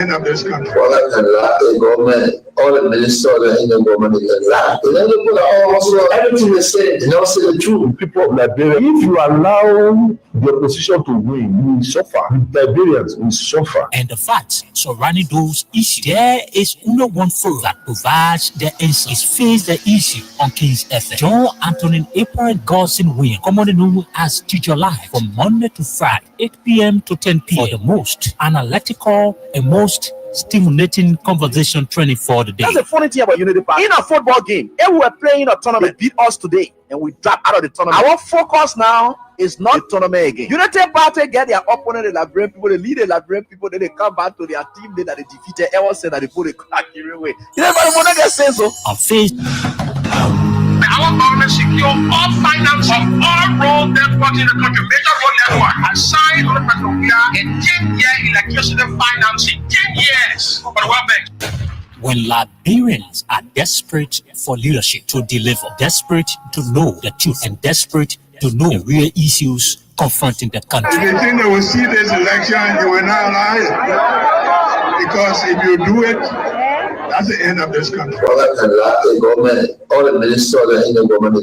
Of this country. The government, all the ministers in the government, everything they say, they don't say the truth. People of Liberia, if you allow the opposition to win, you will suffer. Liberians will suffer. And the facts surrounding those issues, there is only one forum that provides the answer. It's Face the Issue on Kings FM. John Anthony April Godson Wayne, commonly known as Teacher Live, from Monday to Friday, 8 p.m. to 10 p.m. for the most analytical and most stimulating conversation training for the day. That's the funny thing about Unity Park. In a football game, if we were playing a tournament, they beat us today and we drop out of the tournament. Our focus now is not the tournament again. Unity Party get their opponent, the Liberian people, they lead the Liberian people, then they come back to their team that they defeated. Everyone said that they put a crack away. You never want to get sense so. On Face. Our government secure all finance of all road networks in the country, major road network, aside on the Petrolia, and 10-year electricity financing, 10 years for the World Bank. When Liberians are desperate for leadership to deliver, desperate to know the truth, and desperate to know the real issues confronting the country. If you think they will see this election, you will not lie. Because if you do it, that's the end of this country. The government, all the ministers in the government,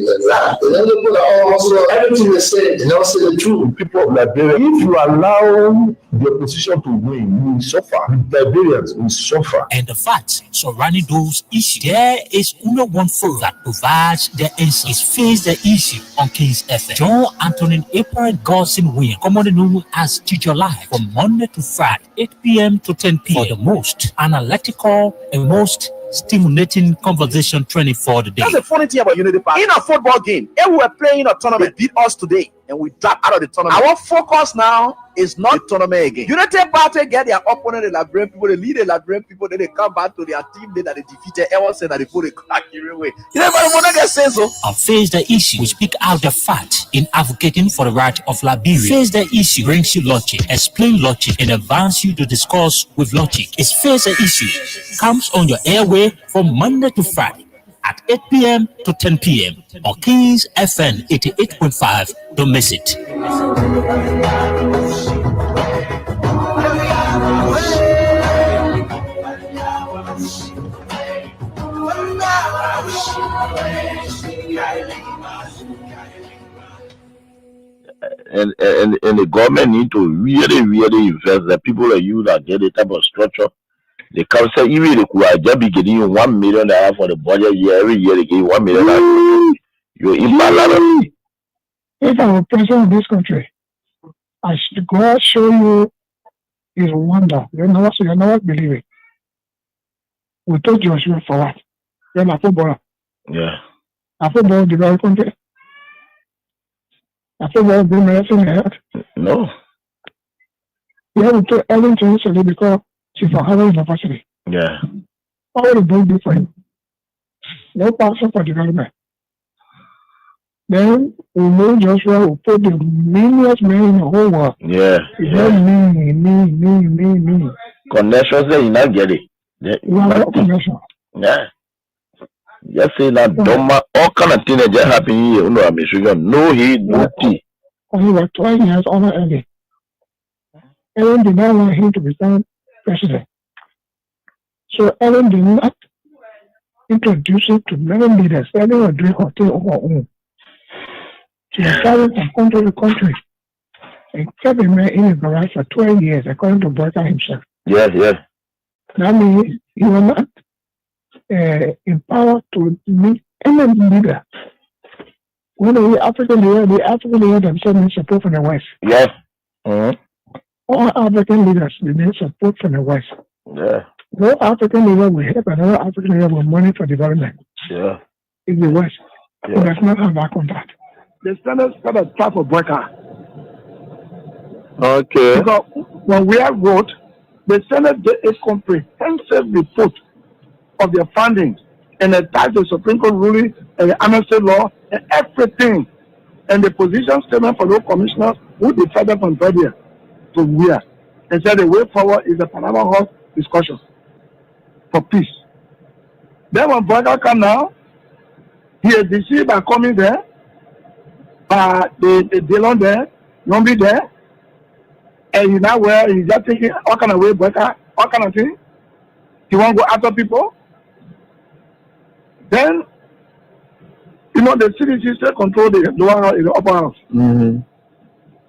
everything they say, they don't say the truth. People of Liberia, if you allow the opposition to win, you will suffer. Liberians will suffer. And the facts surrounding those issues, there is only one forum that provides the answer. It's Face the Issue on Kings FM. John Anthony April Godson Wayne, commonly known as Teacher Live, from Monday to Friday, 8 p.m. to 10 p.m. for the most analytical and most stimulating conversation training for the day. That's the funny thing about Unity Park. In a football game, if we were playing a tournament, they beat us today and we drop out of the tournament. Our focus now is not the tournament again. Unity Party get their opponent, the Liberian people, they lead the Liberian people, then they come back to their team that they defeated. Everyone said that they put a crack away. You never want to get sense so. On Face the Issue, we speak out the fact in advocating for the right of Liberia. Face the Issue brings you logic, explain logic, and advance you to discuss with logic. It's Face the Issue. Comes on your airway from Monday to Friday at 8 p.m. to 10 p.m. on Kings FM 88.5. Don't miss it. And the government need to really invest. The people like you that get the type of structure. The council even could just be getting you $1 million for the budget year. Every year they give you $1 million. You imbalance. If I'm president of this country, I should go and show you his wonder. You never believe it. We told you for what? You're a footballer. Yeah. A football developed country. A football bring medicine health. No. You have to tell Ellen to because she's from Harvard University. Yeah. How will the book do for him? No passion for development. Then we know Joshua will put the millions men in the whole world. Yeah. Me. Connections there, you not get it. You have no connection. Yeah. Just say that Doma, all kind of things that just happen here. No, I'm sure no heat, no tea. Only like 12 years over Ellen. Ellen did not want him to become president. So Ellen did not introduce him to many leaders. Ellen was doing her thing on her own. She was traveling from country to country and kept him in his garage for 12 years, according to Burka himself. Yes. That means he was not empowered to meet any leader. When the African leader themselves need support from the West. Yes. Mm-hmm. All African leaders need support from the West. Yeah. No African leader will help another African leader with money for development. Yeah. In the West. Yeah. It does not have that contact. The standards got a type of worker. Okay. Because when we have wrote, the Senate did a comprehensive report of their findings and attached the Supreme Court ruling and the amnesty law and everything. And the position statement for those commissioners who decided from February to where. And said the way forward is the Panama House discussion for peace. Then when Burka come now, he is deceived by coming there, by the Dillon there, Nombi there, and he now where he's just thinking all kind of way Burka all kind of thing. He won't go after people. Then, you know, the CDC still control the lower house, the upper house. Mm-hmm.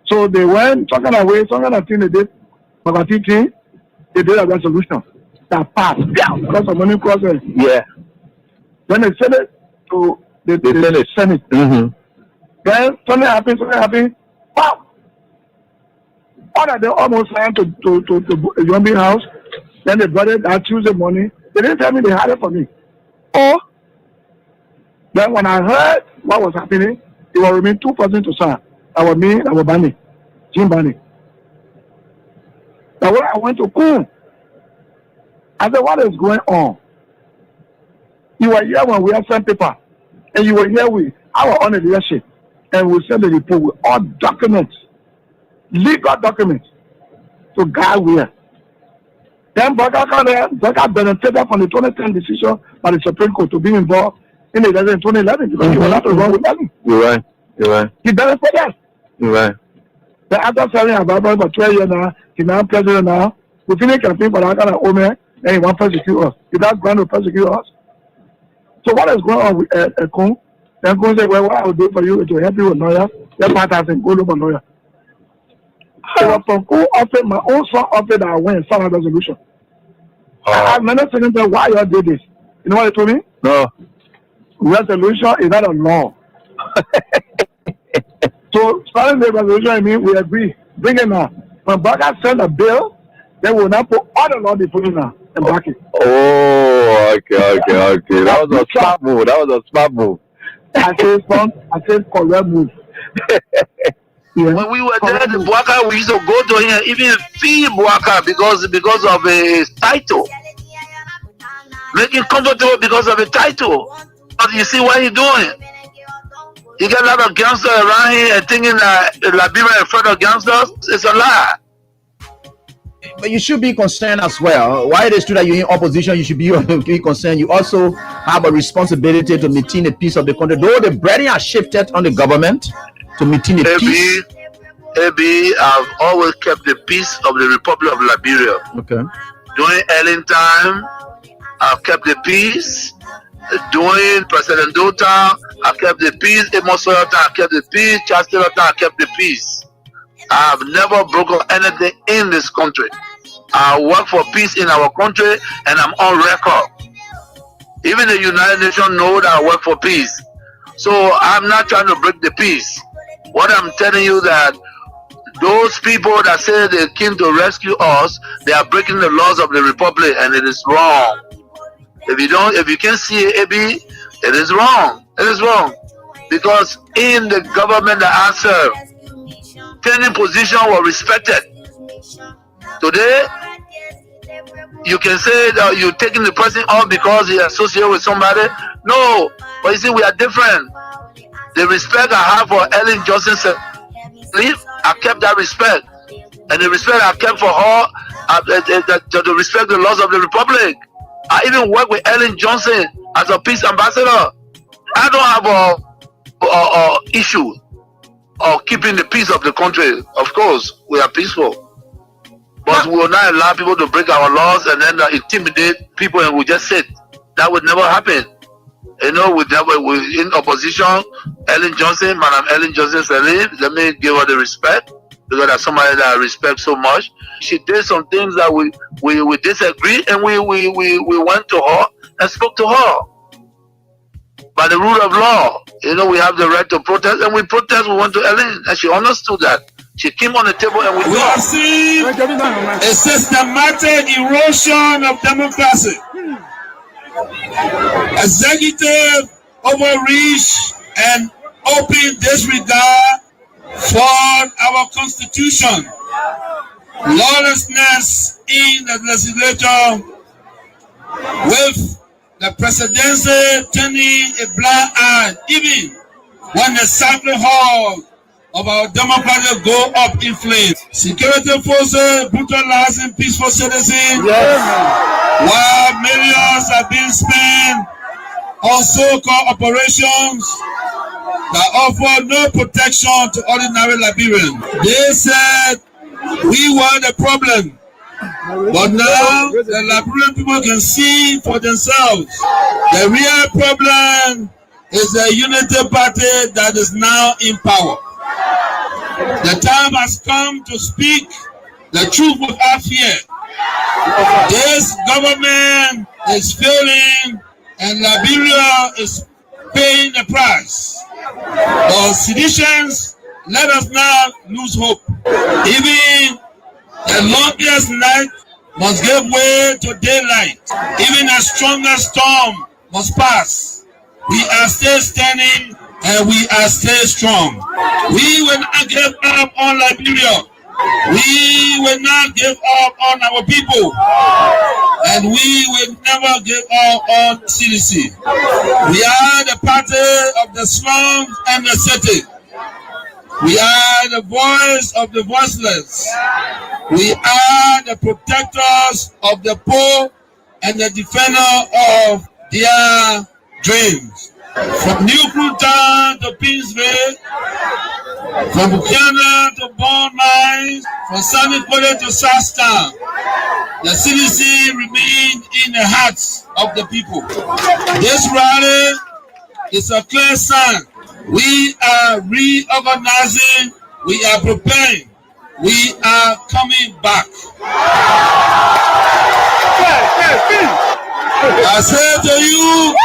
So they went, some kind of way, some kind of thing they did, they did a resolution that passed. Yeah, because of money process. Yeah. Then they sent it to the Senate. Mm-hmm. Then something happened. Wow! All that they almost signed to Yombi house. Then they brought it that Tuesday morning. They didn't tell me they had it for me. Oh! Then when I heard what was happening, it was remain 2 persons to sign. That was me, that was Bani, Jim Bani. Now when I went to Kun, I said, what is going on? You were here when we had sent paper, and you were here with our own leadership, and we sent the report with all documents, legal documents, to guide where. Then Baka benefited from the 2010 decision by the Supreme Court to be involved in the election in 2011 because he was not wrong with them. You're right. He benefited. You're right. Then after serving about for 12 years now, he's now president now. We finished campaign for that kind of woman, and he wants to persecute us. He does going to persecute us. So what is going on with Kun? Then Kun said, well, what I will do for you is to help you with lawyer. That's why I said, go look for lawyer. So from Kun offered, my own son offered that I went and signed a resolution. I have many seconds why you did this. You know what they told me? No. Resolution is not a law. So starting the resolution, I mean, we agree. Bring it now. When Baka send a bill, they will not put all the law they put in now and back it. Oh, okay. That was a smart move. I said correct move. Yeah. When we were there, the Bouaka, we used to go to him, even fee Bouaka because of a title. Make him comfortable because of a title. But you see what he's doing? He got a lot of gangsters around here and thinking that Liberia is afraid of gangsters. It's a lie. But you should be concerned as well. Why it is true that you're in opposition, you should be concerned. You also have a responsibility to maintain the peace of the country. Though the burden has shifted on the government to maintain the peace. I've always kept the peace of the Republic of Liberia. Okay. During Ellen time, I've kept the peace. During President Dota, I kept the peace. Amos Oyota, I kept the peace. Charles Taylor, I kept the peace. I have never broken anything in this country. I work for peace in our country, and I'm on record. Even the United Nations know that I work for peace. So I'm not trying to break the peace. What I'm telling you that those people that say they came to rescue us, they are breaking the laws of the Republic, and it is wrong. If you can't see it, AB, it is wrong. It is wrong. Because in the government that I serve, tenant position was respected. Today, you can say that you're taking the person off because he associated with somebody. No, but you see, we are different. The respect I have for Ellen Johnson, I kept that respect. And the respect I kept for her, to respect the laws of the Republic. I even work with Ellen Johnson as a peace ambassador. I don't have a issue of keeping the peace of the country. Of course, we are peaceful. But we will not allow people to break our laws and then intimidate people and we just sit. That would never happen. You know, we're in opposition. Ellen Johnson, Madam Ellen Johnson said, let me give her the respect because that's somebody that I respect so much. She did some things that we disagree, and we went to her and spoke to her. By the rule of law, you know, we have the right to protest, and we protest. We went to Ellen, and she understood that. She came on the table, and we have seen a systematic erosion of democracy. Executive overreach and open disregard for our constitution. Lawlessness in the legislature, with the presidency turning a blind eye, even when the sacred hall of our democracy go up in flames. Security forces brutalizing peaceful citizens, while millions are being spent on so-called operations that offer no protection to ordinary Liberians. They said we were the problem. But now the Liberian people can see for themselves. The real problem is the Unity Party that is now in power. The time has come to speak the truth without fear. This government is failing and Liberia is paying the price. For seditions, let us not lose hope. Even the longest night must give way to daylight. Even a stronger storm must pass. We are still standing and we are still strong. We will not give up on Liberia. We will not give up on our people. And we will never give up on CDC. We are the party of the slums and the city. We are the voice of the voiceless. We are the protectors of the poor and the defender of their dreams. From New Cruton to Pinsville, from Buchanan to Bond Mines, from Sunny Valley to Southtown, the CDC remains in the hearts of the people. This rally is a clear sign. We are reorganizing, we are preparing, we are coming back. I say to you,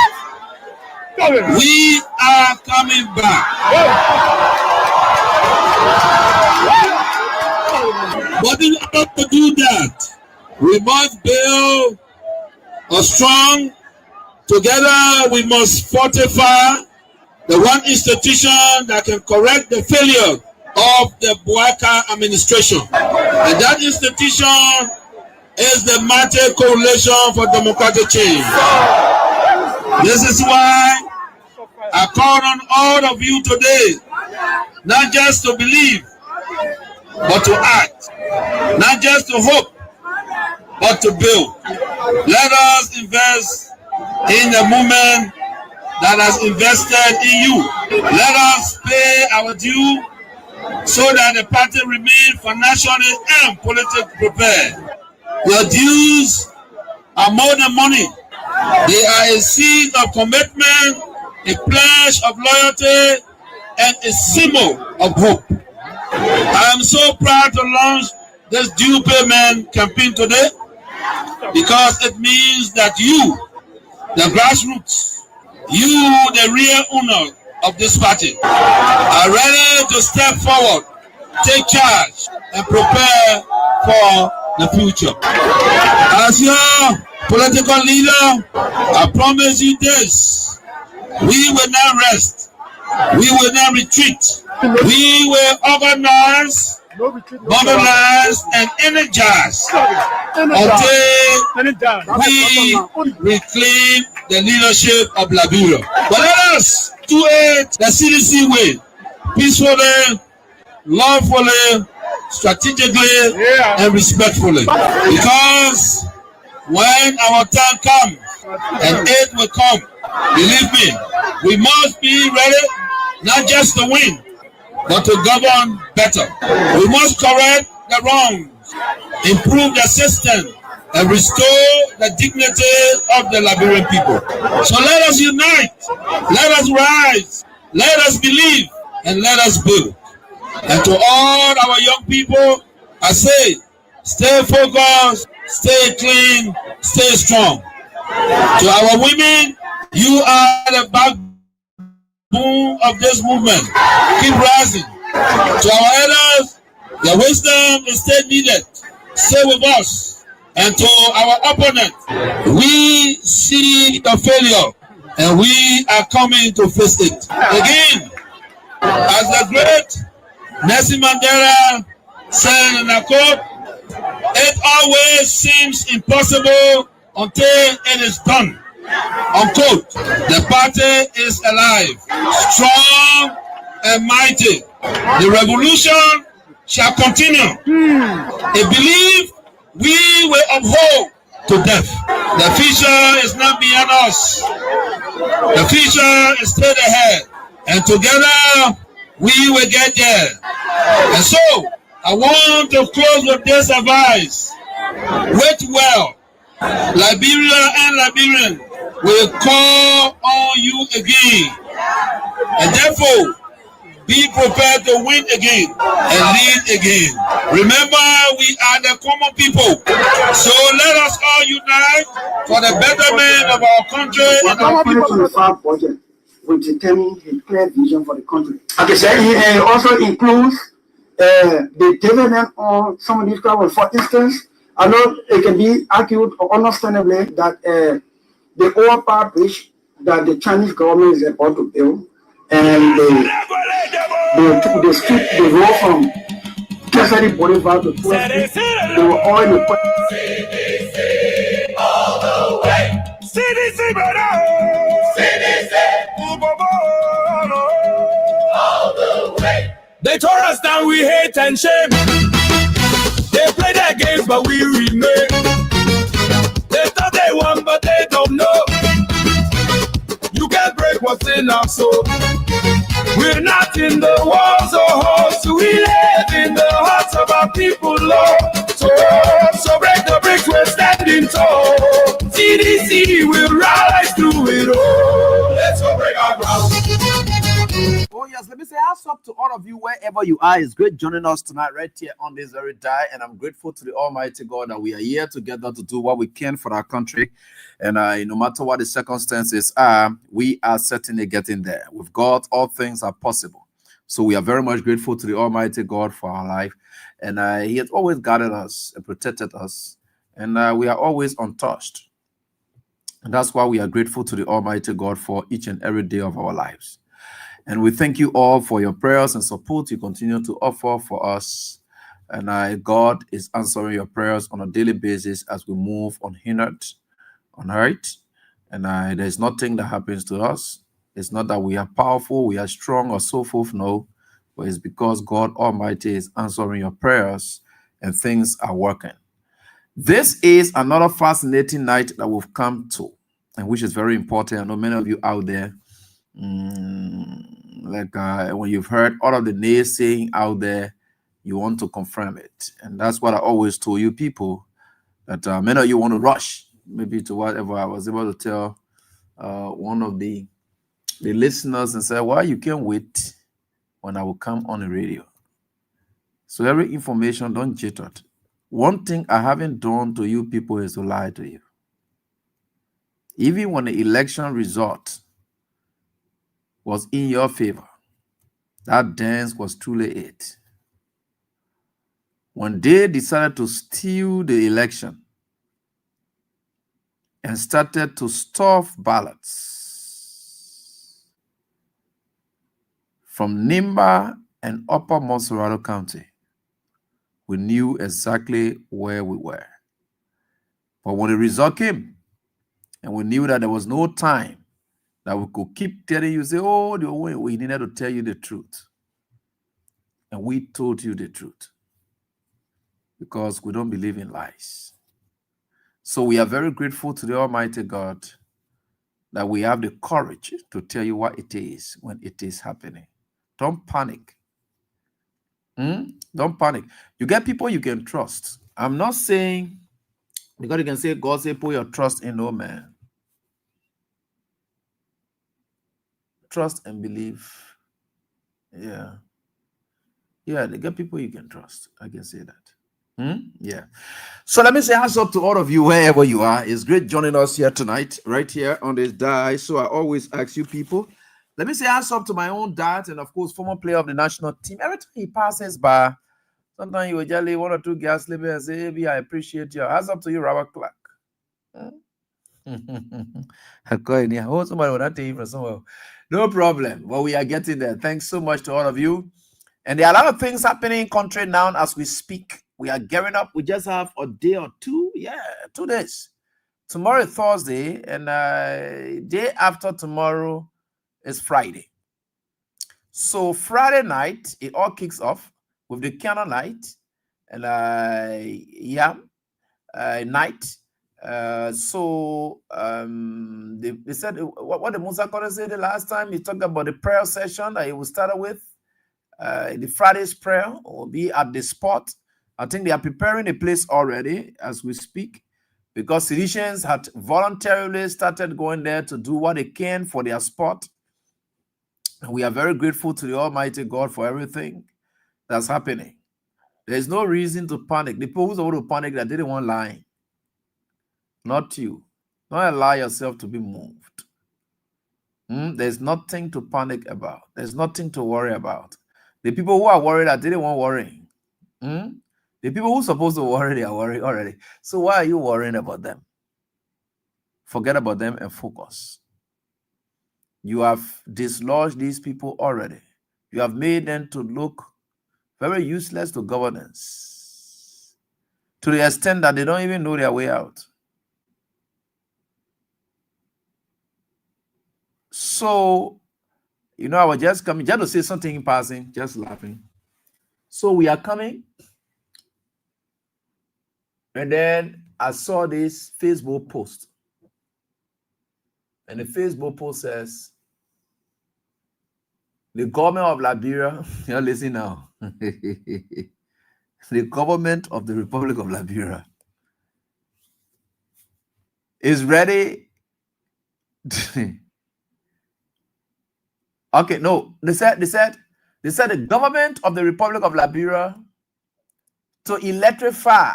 we are coming back. But in order to do that, we must build a strong, together we must fortify the one institution that can correct the failure of the Bouaka administration. And that institution is the Mighty Coalition for Democratic Change. This is why I call on all of you today, not just to believe, but to act. Not just to hope, but to build. Let us invest in the movement that has invested in you. Let us pay our due so that the party remains financially and politically prepared. Your dues are more than money. They are a seed of commitment, a pledge of loyalty, and a symbol of hope. I am so proud to launch this due payment campaign today because it means that you, the grassroots, you, the real owner of this party, are ready to step forward, take charge, and prepare for the future. As your political leader, I promise you this: we will not rest, we will not retreat, we will organize, mobilize, and energize until we reclaim the leadership of Liberia. But let us do it the CDC way, peacefully, lawfully, strategically, and respectfully. Because when our time comes and aid will come, believe me, we must be ready not just to win, but to govern better. We must correct the wrongs, improve the system, and restore the dignity of the Liberian people. So let us unite, let us rise, let us believe, and let us build. And to all our young people, I say, stay focused, stay clean, stay strong. To our women, you are the backbone of this movement. Keep rising. To our elders, your wisdom is still needed. Stay with us. And to our opponent, we see the failure and we are coming to face it. Again, as the great Nelson Mandela said in a quote, it always seems impossible until it is done. Unquote. The party is alive, strong and mighty. The revolution shall continue. A belief we will uphold to death. The future is not beyond us. The future is straight ahead. And together we will get there. And so I want to close with this advice. Wait well. Liberia and Liberian will call on you again. And therefore, be prepared to win again and lead again. Remember, we are the common people. So let us all unite for the betterment of our country. The 2025 budget will determine a clear vision for the country. Okay, so it also includes the development of some of these problems. For instance, I know it can be argued understandably that the overpower bridge that the Chinese government is about to build and the street, the road from Kesari Boulevard to 12th, they were all in the CDC all the way. CDC, all the way. They tore us down, we hate and shame. They play their games, but we remain. They thought they won, but they don't know. You can't break what's in our soul. We're not in the walls or halls. We live in the hearts of our people, Lord. So break the bricks, we're standing tall. CDC will rise through it all. Let's go break our ground. Oh yes, let me say hats up to all of you wherever you are. It's great joining us tonight right here on this very day, and I'm grateful to the Almighty God that we are here together to do what we can for our country. And no matter what the circumstances are, we are certainly getting there. With God, all things are possible. So we are very much grateful to the Almighty God for our life, and He has always guarded us and protected us, and we are always untouched. And that's why we are grateful to the Almighty God for each and every day of our lives. And we thank you all for your prayers and support you continue to offer for us. And God is answering your prayers on a daily basis as we move unhindered, unhurt. And there's nothing that happens to us. It's not that we are powerful, we are strong or so forth, no. But it's because God Almighty is answering your prayers and things are working. This is another fascinating night that we've come to, and which is very important. I know many of you out there, when you've heard all of the naysaying out there, you want to confirm it. And that's what I always told you people, that many of you want to rush maybe to whatever. I was able to tell one of the listeners and say, well, you can wait when I will come on the radio. So every information, don't jitter. One thing I haven't done to you people is to lie to you. Even when the election result was in your favor, that dance was truly it. When they decided to steal the election and started to stuff ballots from Nimba and Upper Monserrato County, we knew exactly where we were. But when the result came, and we knew that there was no time that we could keep telling you, say, oh, we needed to tell you the truth. And we told you the truth because we don't believe in lies. So we are very grateful to the Almighty God that we have the courage to tell you what it is when it is happening. Don't panic. Don't panic. You get people you can trust. I'm not saying, because you can say, God say, put your trust in no man. Trust and believe. Yeah, they get people you can trust. I can say that. Yeah. So let me say hands up to all of you wherever you are. It's great joining us here tonight, right here on this day. So I always ask you people, let me say hands up to my own dad and of course former player of the national team. Every time he passes by, sometimes he will jelly one or two gas sleeping and say, hey, I appreciate you. Hands up to you, Robert Clark. Somebody will not take you from somewhere. No problem. Well, we are getting there. Thanks so much to all of you. And there are a lot of things happening in country now as we speak. We are gearing up. We just have a day or two. Yeah, 2 days. Tomorrow is Thursday, and day after tomorrow is Friday. So Friday night, it all kicks off with the Canon night and night. They said what the Musa Kore said the last time. He talked about the prayer session that he will start with. The Friday's prayer will be at the spot. I think they are preparing a place already as we speak, because Silesians had voluntarily started going there to do what they can for their sport. And we are very grateful to the Almighty God for everything that's happening. There's no reason to panic. The people who's about to panic, that didn't want lying. Not you. Don't allow yourself to be moved. There's nothing to panic about. There's nothing to worry about. The people who are worried, that didn't want worrying. The people who are supposed to worry, they are worried already. So why are you worrying about them? Forget about them and focus. You have dislodged these people already. You have made them to look very useless to governance, to the extent that they don't even know their way out. So, I was just coming, just to say something in passing, just laughing. So we are coming. And then I saw this Facebook post. And the Facebook post says, the government of Liberia, listen now. The government of the Republic of Liberia is ready. Okay, no, they said the government of the Republic of Liberia to electrify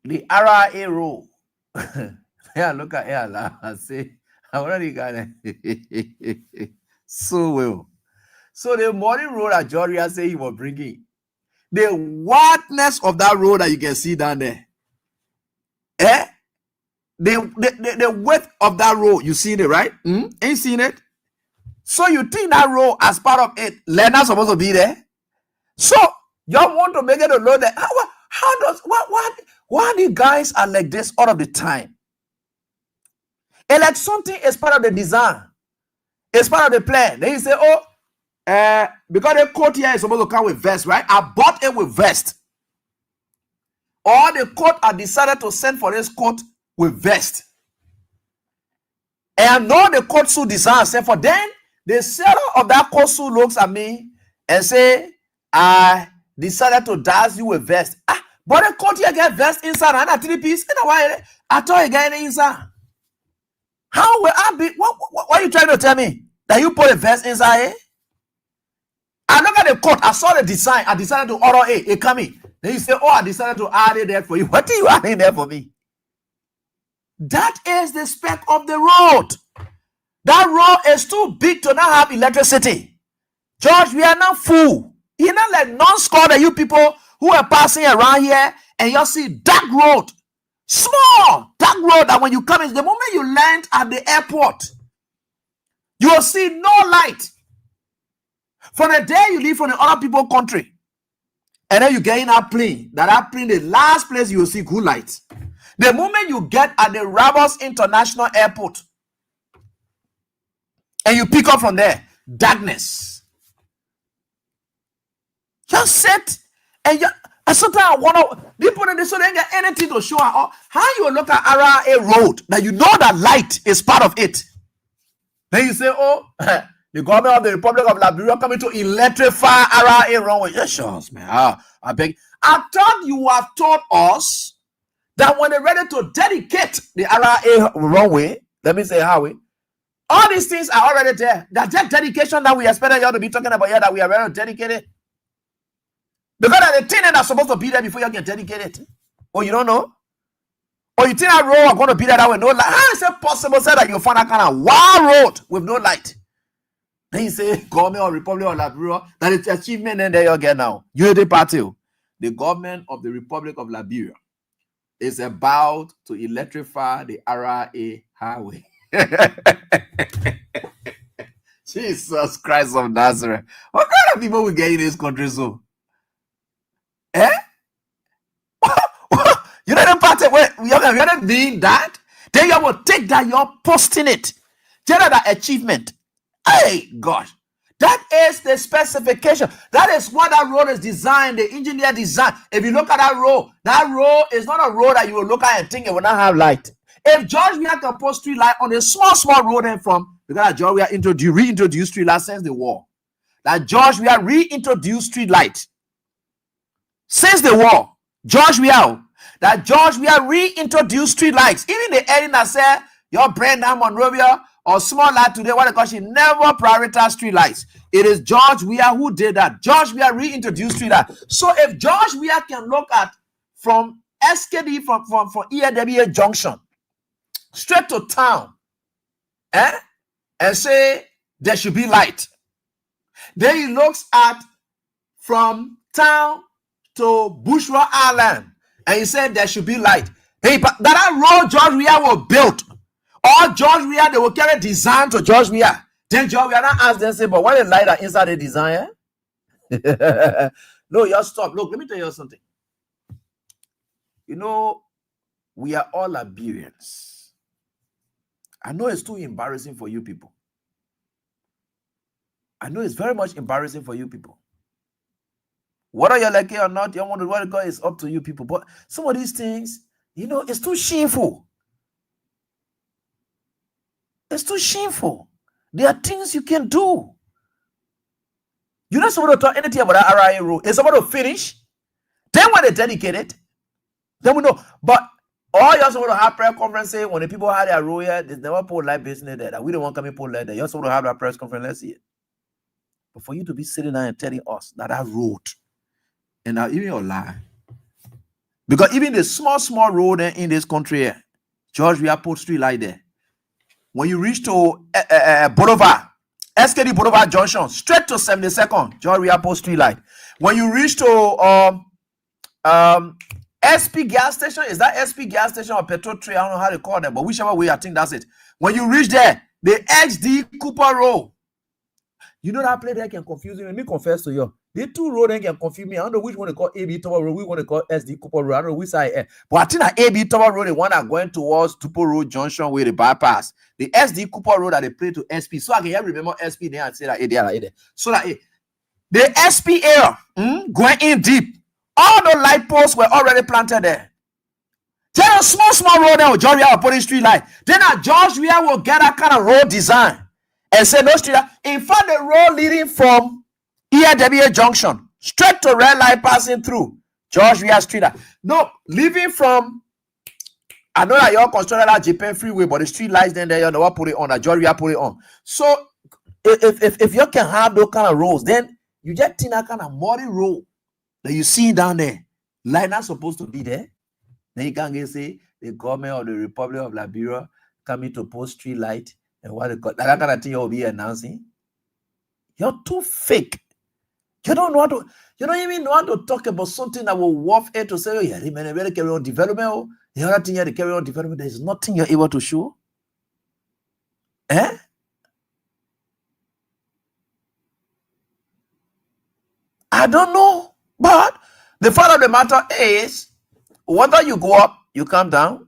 the RRA rule. Yeah, look at here. I say, I already got it. So well. So the morning road that Joria said he was bringing, the wideness of that road that you can see down there, the width of that road, you see it, right? Ain't seen it? So you think that road as part of it, Leonard's supposed to be there? So y'all want to make it a road that why the guys are like this all of the time? And like something is part of the design, it's part of the plan. Then you say, because the coat here is supposed to come with vest, right? I bought it with vest. Or the coat, I decided to send for this coat with vest. And I know the coat suit design sent for. Then the seller of that coat suit looks at me and say, I decided to dash you with vest. But the coat here get vest inside and a 3-piece. I thought you get it inside. How will I be? What are you trying to tell me? That you put a vest inside? I look at the coat. I saw the design. I decided to order it coming. Then you say, I decided to add it there for you. What are you adding there for me? That is the spec of the road. That road is too big to not have electricity. George, we are not fool. You're not like non-score that you people who are passing around here and you see dark road. Small dark road that when you come in, the moment you land at the airport, you will see no light. From the day you leave from the other people's country, and then you get in that plane, the last place you will see good light. The moment you get at the Rabos International Airport, and you pick up from there, darkness. Just sit, and sometimes I wonder, people in this so they ain't get anything to show how you look at RRA road, that you know that light is part of it. Then you say, the government of the Republic of Liberia coming to electrify RRA runway. Yes, sure, man. I beg. I thought you have taught us that when they're ready to dedicate the RRA runway, let me say highway, all these things are already there. That dedication that we expected y'all to be talking about here, that we are ready to dedicate it. Because the thing that's supposed to be there before you get dedicated. You don't know? Or you think that road are going to be there that with no light? How is it possible say that you find that kind of wild road with no light? Then you say, government of Republic of Liberia, that is the achievement and there you get now. Unity Party. The government of the Republic of Liberia is about to electrify the RRA highway. Jesus Christ of Nazareth. What kind of people we get in this country so? You know the party where you're not doing that? Then you will take that, you're posting it. Tell that achievement. Hey, gosh. That is the specification. That is what that road is designed, the engineer design. If you look at that road is not a road that you will look at and think it will not have light. If George we had to post street light on a small road and from, because George we are reintroduced street light since the war. that George Weah reintroduced street light. Since the war, George Weah reintroduced street lights. Even the editor said, your Brenda Monrovia or small lad today, what they call she never prioritized street lights. It is George Weah who did that. George Weah reintroduced street lights. So if George Weah can look at from SKD from EAWA Junction straight to town, and say there should be light. Then he looks at from town to Bushra Island, and he said there should be light. Hey, but that road George Weah was built, or George Weah, they will carry design to George Weah. Then George Weah not ask them, say, but what is light are inside the design? No, you stop. Look, let me tell you something. You know, we are all Liberians. I know it's too embarrassing for you people. I know it's very much embarrassing for you people. Whether you like it or not, you want to what God is up to you people. But some of these things, you know, it's too shameful. It's too shameful. There are things you can do. You're not supposed to talk anything about that RIA rule. It's about to finish. Then when they dedicate it, then we know. But all you're supposed to have press conference say when the people had their role here, they never put light business there. That we don't want to come and put light there. You're supposed to have that press conference. Let's see it. But for you to be sitting there and telling us that road, and now even your lie, because even the small road in this country here, George, we have put street light there. When you reach to Boulevard, SKD Boulevard Junction, straight to 72nd, George, we have put street light. When you reach to SP gas station, is that SP gas station or Petrol Tree? I don't know how they call them, but whichever way, I think that's it. When you reach there, the XD Cooper Road. You know that place that can confuse you. Let me confess to you. The two roads can confuse me. I don't know which one they call AB Tower Road, which one they call SD Cooper Road. I don't know which side. But I think that AB Tower Road, the one that going towards Tupo Road Junction where they bypass. The SD Cooper Road that they play to SP. So I can remember SP there and say that they are like that. So that the SP area going in deep. All the light posts were already planted there. Then a small road there with George Weah will put in street light. Then George Weah will get that kind of road design and say no street light. In fact, the road leading from EAWA Junction straight to red light passing through George Weah Street light. No, leaving from, I know that you're constructed that Japan Freeway, but the street lights then there, you know, put it on, that George Weah put it on. So if you can have those kind of roads, then you just think that kind of muddy road that you see down there, light not supposed to be there. Then you can't get say the government of the Republic of Liberia coming to post street light and what they call that kind of thing you'll be announcing. You're too fake. You don't know how to, you don't even know how to talk about something that will warfare to say, oh yeah, man, really carry on development. Oh, the other thing you carry on development, there's nothing you're able to show. I don't know. But the fact of the matter is, whether you go up, you come down,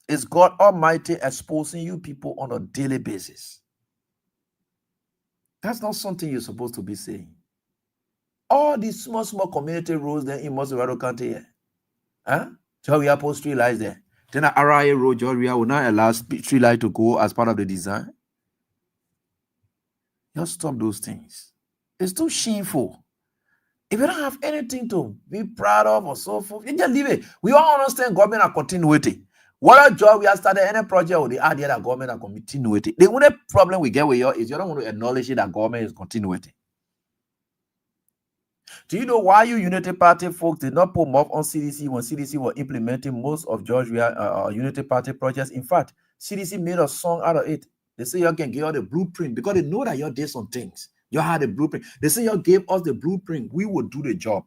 it's God Almighty exposing you people on a daily basis. That's not something you're supposed to be saying. All these small community roads there in Mosovado County here. George Weah put street lights there. Then the RIA road, George Weah will not allow street light to go as part of the design. Just stop those things. It's too shameful. If you don't have anything to be proud of or so forth, you just leave it. We all understand government are continuity. What job we have started any project with the idea that government are continuity. The only problem we get with you is you don't want to acknowledge that government is continuity. Do you know why you Unity Party folks did not put more on CDC when CDC were implementing most of George Weah Unity Party projects? In fact, CDC made a song out of it. They say you can give us the blueprint because they know that you did some things. You had a blueprint. They say you gave us the blueprint. We will do the job.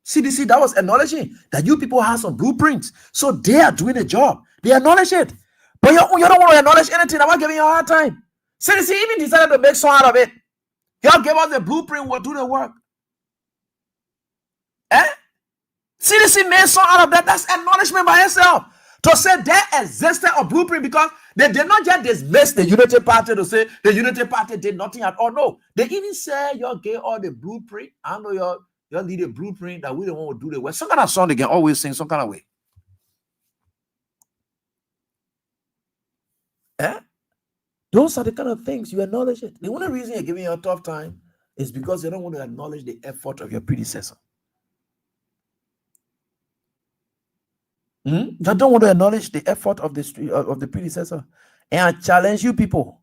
CDC, that was acknowledging that you people have some blueprints. So they are doing the job. They acknowledge it. But you don't want to acknowledge anything. I'm not giving you a hard time. CDC even decided to make song out of it. Y'all gave us the blueprint. We'll do the work. CDC made song out of that. That's acknowledgement by itself. To say there existed a blueprint because they did not just dismiss the Unity Party to say the Unity Party did nothing at all. No, they even say y'all gave all the blueprint. I know y'all need a blueprint that we don't want to do the work. Some kind of song they can always sing some kind of way. Those are the kind of things you acknowledge it. The only reason you're giving you a tough time It's because you don't want to acknowledge the effort of your predecessor. You don't want to acknowledge the effort of the predecessor. And I challenge you people.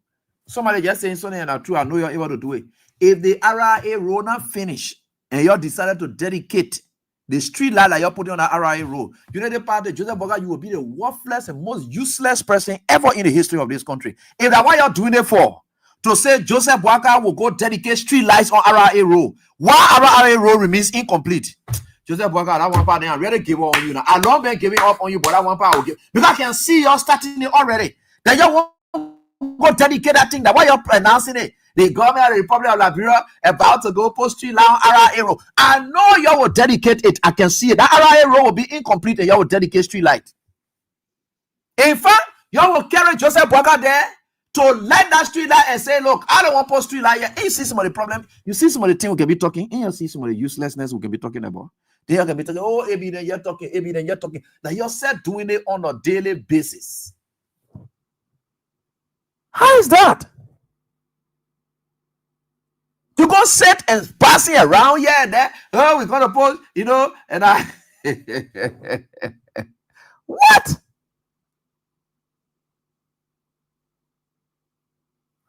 Somebody just saying something and true. I know you're able to do it. If the RIA road not finish and you decided to dedicate the street light that you're putting on the RIA road, you know the party, Joseph Boakai, you will be the worthless and most useless person ever in the history of this country. If that's what you're doing it for, to say Joseph Boakai will go dedicate street lights on RIA road, why RIA road remains incomplete? Joseph Boakai, that one part, I'm ready to give up on you now. I love been giving up on you, but that one part I will give. Because I can see you're starting it already. Then you won't go dedicate that thing. That why you're announcing it. The government of the Republic of Liberia about to go post street light on RIA road. I know you will dedicate it. I can see it. That RIA road will be incomplete and you will dedicate street light. In fact, you will carry Joseph Boakai there to light that street light and say, look, I don't want post street light here. And you see some of the problem. You see some of the things we can be talking. And you see some of the uselessness we can be talking about. They are going to be talking, oh, Abi, then you're talking, Abi, then you're talking. That you're said doing it on a daily basis. How is that? You go sit and passing around here and there. Oh, we're going to post, you know, and I. What?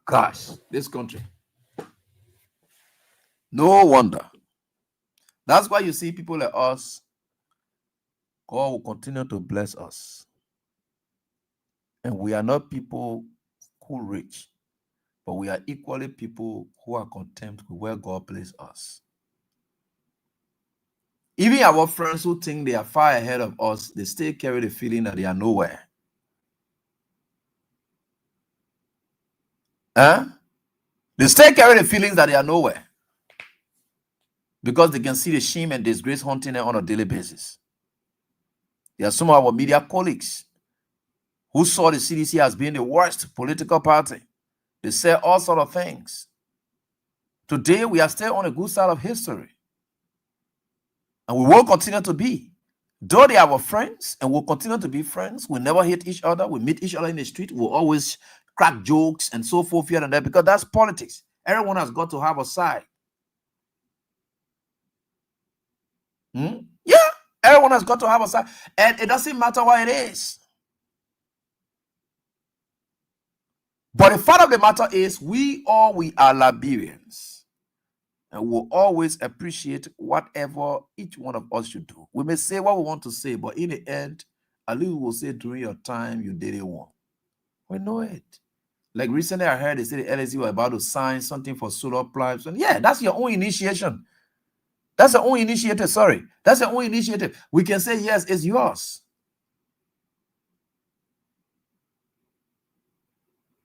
Gosh, this country. No wonder. That's why you see people like us, God will continue to bless us. And we are not people who rich, but we are equally people who are content with where God placed us. Even our friends who think they are far ahead of us, they still carry the feeling that they are nowhere. They still carry the feelings that they are nowhere. Because they can see the shame and disgrace haunting them on a daily basis. There are some of our media colleagues who saw the CDC as being the worst political party. They say all sorts of things. Today, we are still on a good side of history. And we will continue to be. Though they are our friends, and we'll continue to be friends, we never hate each other. We meet each other in the street. We'll always crack jokes and so forth here and there, because that's politics. Everyone has got to have a side. Yeah, everyone has got to have a side. And it doesn't matter what it is. But the fact of the matter is, we are Liberians. And we'll always appreciate whatever each one of us should do. We may say what we want to say, but in the end, at least we will say during your time, you did it wrong. We know it. Like recently I heard they say the LSE were about to sign something for solar pipes. And yeah, that's your own initiation. That's your own initiative, sorry. That's your own initiative. We can say, yes, it's yours.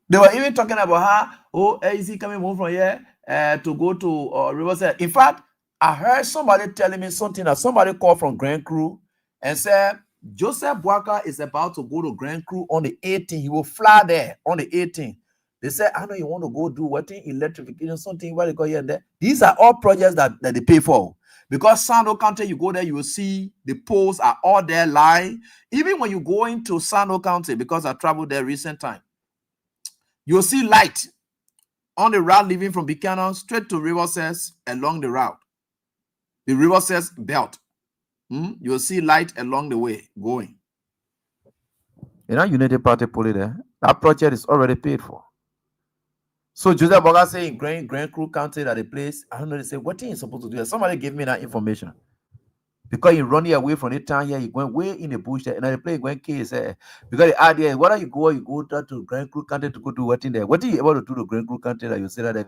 They were even talking about how, oh, LSE coming home from here to go to Riverside. In fact, I heard somebody telling me something that somebody called from Grand Crew and said, Joseph Boakai is about to go to Grand Crew on the 18th. He will fly there on the 18th. They said, I know you want to go do what thing, electrification, something, what they call here and there. These are all projects that they pay for. Because Sando County, you go there, you will see the poles are all there lying. Even when you go into Sando County, because I traveled there recent time, you'll see light on the route leaving from Buchanan straight to Riverside along the route. The Riverside belt. You'll see light along the way going. You know, United Party pull it there. That project is already paid for. So Joseph Boakai say in Grand Crew County that the place, I don't know, they say, what are you supposed to do? Somebody gave me that information. Because he running away from the town here, he went way in the bush there, and the place went case. Because the idea is, whether you go to Grand Crew County to go do what in there? What are you able to do to Grand Crew County that you say that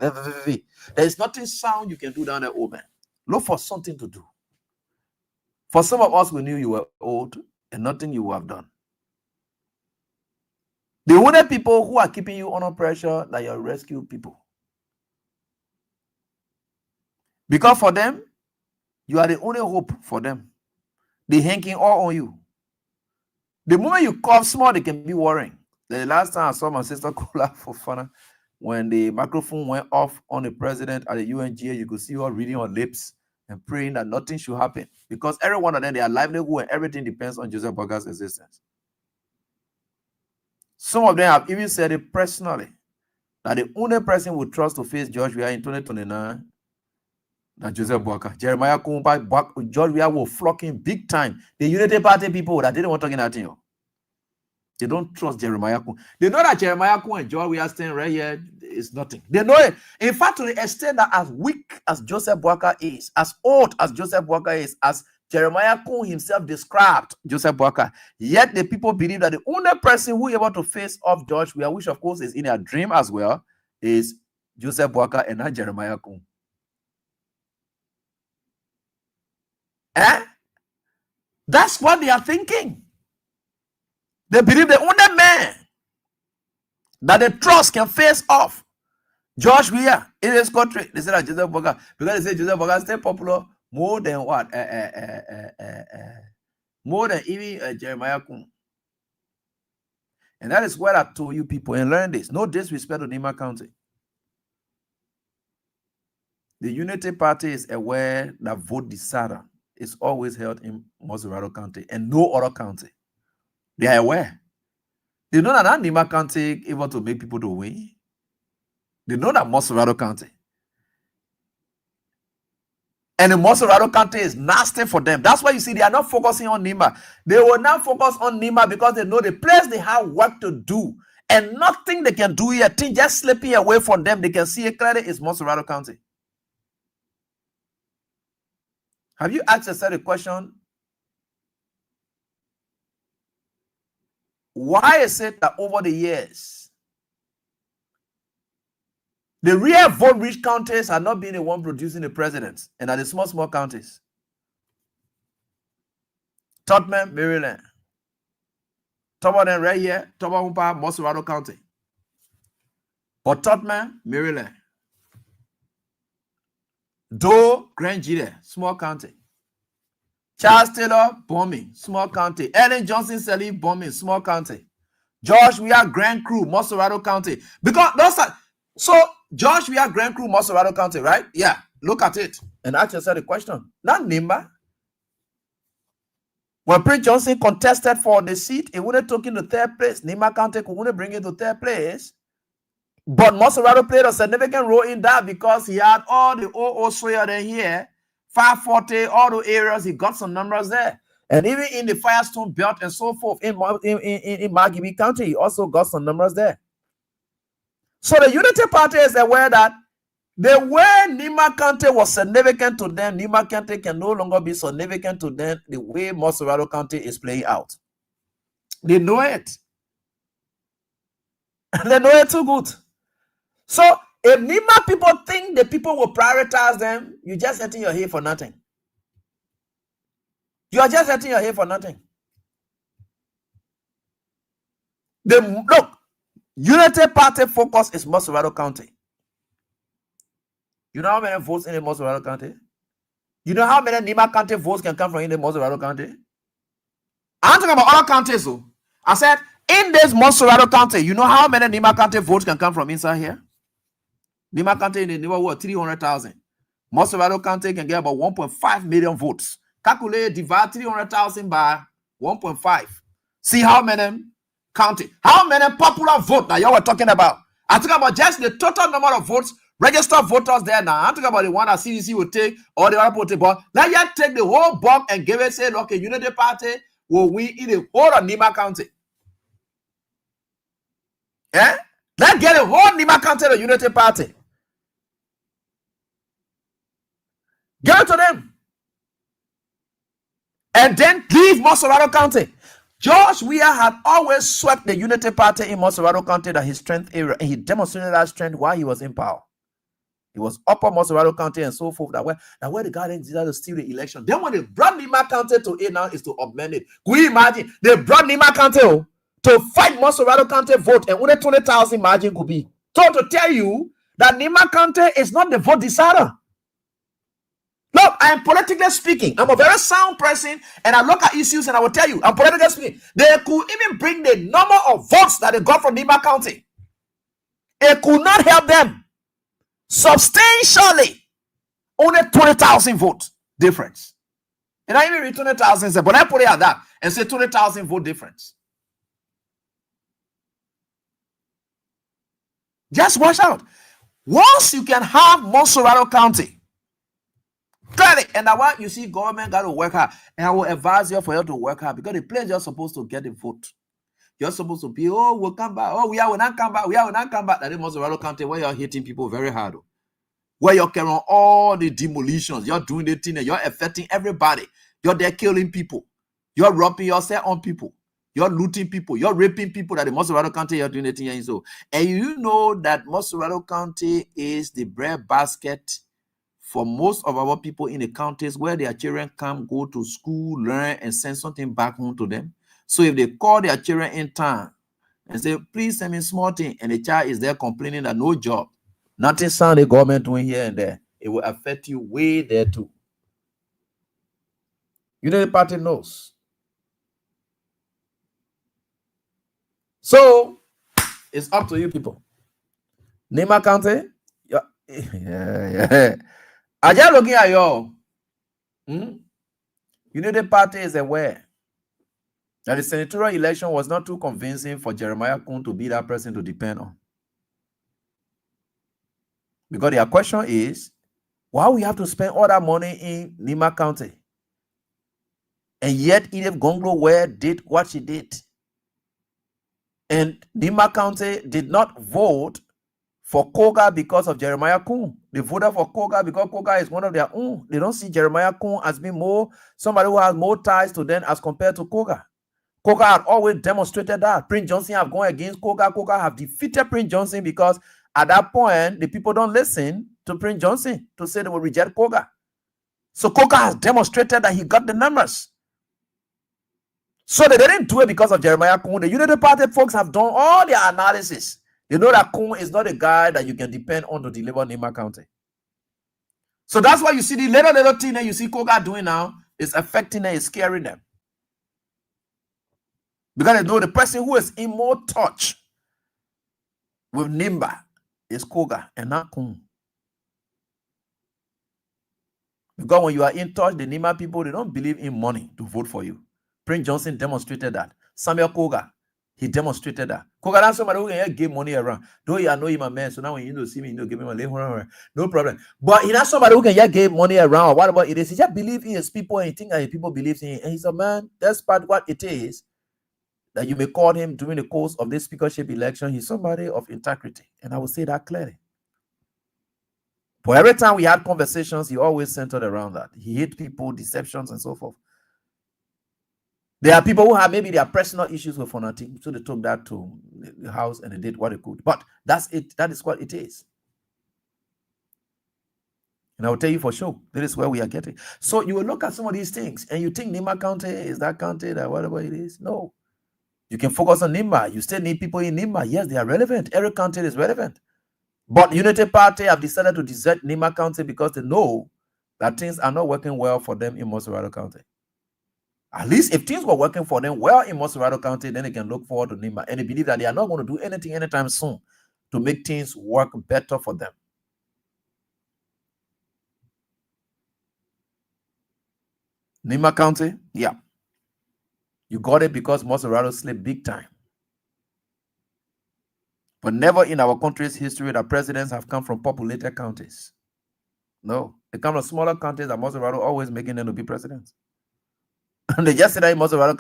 there is nothing sound you can do down there, old man. Look for something to do. For some of us, we knew you were old and nothing you would have done. The only people who are keeping you under pressure are your rescue people. Because for them, you are the only hope for them. They hanging all on you. The moment you cough small, they can be worrying. The last time I saw my sister Kula Fofana, when the microphone went off on the president at the UNGA, you could see her reading her lips and praying that nothing should happen. Because every one of them, their livelihood and everything depends on Joseph Boakai's existence. Some of them have even said it personally, that the only person who trust to face George Weah in 2029 than Joseph Boaka. Jeremiah Kumba, George Weah were flocking big time. The Unity Party people that didn't want to talk anything. They don't trust Jeremiah Kun. They know that Jeremiah Kun and George Weah staying right here is nothing. They know it. In fact, to the extent that as weak as Joseph Boaka is, as old as Joseph Boaka is, as Jeremiah Kun himself described Joseph Boaka, yet the people believe that the only person who is able to face off George Weah, which of course is in a dream as well, is Joseph Boaka and not Jeremiah Kun. That's what they are thinking. They believe the only man that they trust can face off George Weah in this country. They said that Joseph Boaka, because they say Joseph Boaka is still popular more than what? More than even Jeremiah Kun. And that is what I told you people, and learn this. No disrespect to Nima County. The Unity Party is aware that vote decider is always held in Moserado County and no other county. They are aware. They know that Nima County able to make people to win. They know that Moserado County. And the Moserado County is nasty for them. That's why you see they are not focusing on Nima. They will not focus on Nima because they know the place they have work to do. And nothing they can do here, thing just slipping away from them, they can see it clearly is Moserado County. Have you asked yourself the question, why is it that over the years, the real vote-rich counties are not being the one producing the presidents, and are the small counties? Tubman, Maryland. Tubman right here, Tubman, Moserado County. But Tubman, Maryland. Doe, Grand Gila, small county. Charles Taylor, bombing, small county. Ellen Johnson Selly, bombing, small county. George Weah, Grand Crew, Moserado County. Because those are, so George Weah, Grand Crew, Moserado County, right? Yeah, look at it and ask yourself the question. Not Nimba. When Prince Johnson contested for the seat, he would have taken the third place. Nimba County could bring it to third place. But Moserado played a significant role in that because he had all the OO soil there here, 540, all the areas, he got some numbers there. And even in the Firestone Belt and so forth in Margibi County, he also got some numbers there. So the Unity Party is aware that the way Nima County was significant to them, Nima County can no longer be significant to them the way Moserado County is playing out. They know it. They know it too good. So if Nima people think the people will prioritize them, you just setting your head for nothing. You are just setting your head for nothing. Look, Unity Party focus is Moserado County. You know how many votes in the Moserado County? You know how many Nima County votes can come from in the Moserado County? I'm talking about other counties. So I said, in this Moserado County, you know how many Nima County votes can come from inside here? Nima County in the neighborhood 300,000. Moserado County can get about 1.5 million votes. Calculate, divide 300,000 by 1.5. See how many county, how many popular votes that y'all were talking about. I'm talking about just the total number of votes, registered voters there now. I'm talking about the one that CDC will take or the other party. But now you take the whole bulk and give it, say, okay, Unity Party will win in the whole of Nima County. Eh? Let's get the whole Nima County the Unity Party. Give it to them. And then leave Moserado County. George Weah had always swept the Unity Party in Moserado County that his strength area, and he demonstrated that strength while he was in power. He was upper Moserado County and so forth. That where the guy decided to steal the election. Then when they brought Nima County to it now is to augment it. Could you imagine? They brought Nima County to fight Moserado County vote, and only 20,000 margin could be. So to tell you that Nima County is not the vote decider. Look, I am politically speaking. I'm a very sound person, and I look at issues, and I will tell you, I'm politically speaking. They could even bring the number of votes that they got from Nima County. It could not help them substantially. Only 20,000 vote difference. And I even read 20,000, but I put it at that and say 20,000 vote difference. Just watch out. Once you can have Moserado County Clearly, and now what you see, government got to work hard, and I will advise you for you to work hard because the place you're supposed to get the vote. You're supposed to be, oh, we'll come back. Oh, we will not come back. We will not come back. That is Mozzarella County where you're hitting people very hard. Where you're carrying all the demolitions. You're doing the thing. You're affecting everybody. You're there killing people. You're robbing yourself on people. You're looting people. You're raping people. That the Mozzarella County you're doing the thing. So, and you know that Mozzarella County is the bread basket for most of our people in the counties where their children come, go to school, learn, and send something back home to them. So if they call their children in town and say, please send me small thing, and the child is there complaining that no job, nothing sound the government doing here and there, it will affect you way there too. You know the party knows. So it's up to you people. Nema County, yeah. I just looking at y'all. You know the party is aware that the senatorial election was not too convincing for Jeremiah Kun to be that person to depend on. Because their question is, why we have to spend all that money in Nema County? And yet Edith Gonglo Ware did what she did. And Nema County did not vote for Koga because of Jeremiah Kun. They voted for Koga because Koga is one of their own. They don't see Jeremiah Kun as being somebody who has more ties to them as compared to Koga. Koga had always demonstrated that. Prince Johnson have gone against Koga. Koga have defeated Prince Johnson because at that point, the people don't listen to Prince Johnson to say they will reject Koga. So Koga has demonstrated that he got the numbers. So they didn't do it because of Jeremiah Kun. The Unity Party folks have done all their analysis. They know that Kun is not a guy that you can depend on to deliver Nema County. So that's why you see the little thing that you see Koga doing now is affecting them, is scaring them. Because they know the person who is in more touch with Nimba is Koga and not Kun. Because when you are in touch, the Nimba people, they don't believe in money to vote for you. Prince Johnson demonstrated that. Samuel Koga, he demonstrated that. Koga, that's somebody who can give money around. Though you know him a man, so now when you see me, you give him a little, no problem. But he's not somebody who can give money around. What about it is? He just believes in his people and he thinks that his people believe in him. And he's a man, despite what it is, that you may call him during the course of this speakership election, he's somebody of integrity. And I will say that clearly. But every time we had conversations, he always centered around that. He hates people, deceptions, and so forth. There are people who have maybe their personal issues with Fonati, so they took that to the house and they did what they could. But that's it. That is what it is. And I will tell you for sure, that is where we are getting. So you will look at some of these things and you think Nimba County is that county that whatever it is. No. You can focus on Nimba. You still need people in Nimba. Yes, they are relevant. Every county is relevant. But Unity Party have decided to desert Nimba County because they know that things are not working well for them in Montserrat County. At least if things were working for them well in Montserrat County, then they can look forward to Nimba. And they believe that they are not going to do anything anytime soon to make things work better for them. Nimba County, yeah. You got it because Montserrat slept big time. But never in our country's history that presidents have come from populated counties. No. They come from smaller counties that Montserrat always making them to be presidents. And they just said that in Montserrat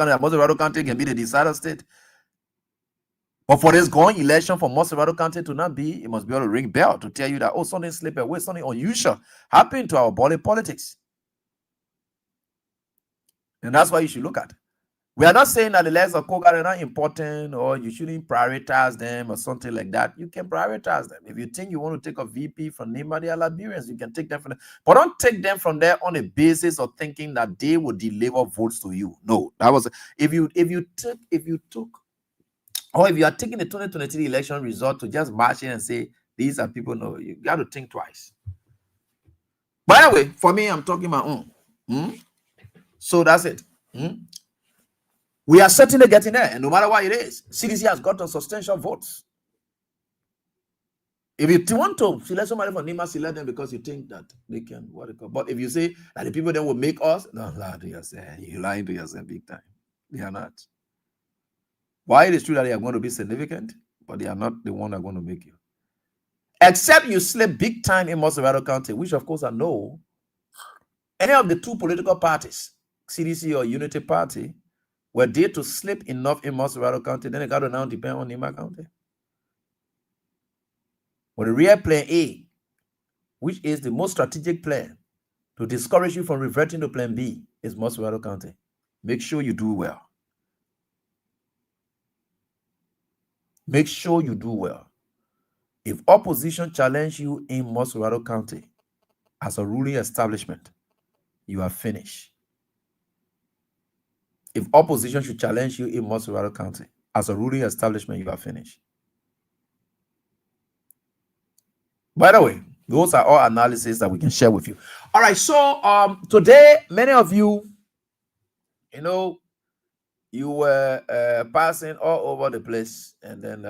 County can be the decider state. But for this going election for Montserrat County to not be, it must be able to ring bell to tell you that, oh, something slipped away, something unusual happened to our body politics. And that's why you should look at. We are not saying that the legs of Koga are not important or you shouldn't prioritize them or something like that. You can prioritize them. If you think you want to take a VP from Nimba, they are Liberians. You can take them from there. But don't take them from there on a basis of thinking that they will deliver votes to you. No, that was if you are taking the 2023 election result to just march in and say these are people. No, you got to think twice. By the way, for me, I'm talking my own. So that's it. We are certainly getting there, and no matter what it is, CDC has gotten substantial votes. If you want to select somebody from Nimba, select them because you think that they can, but if you say that the people that will make us, no, lie to yourself. You're lying to yourself big time. They are not. Why it is true that they are going to be significant, but they are not the one that are going to make you. Except you slept big time in Montserrat County, which of course I know any of the two political parties, CDC or Unity Party, were they to slip enough in Montserrat County, then it got to now depend on Nima County. But the real plan A, which is the most strategic plan to discourage you from reverting to plan B, is Montserrat County. Make sure you do well. Make sure you do well. If opposition challenge you in Montserrat County as a ruling establishment, you are finished. If opposition should challenge you in Montserrat County as a ruling establishment, you are finished. By the way, those are all analysis that we can share with you. All right, so today, many of you, you were passing all over the place, and then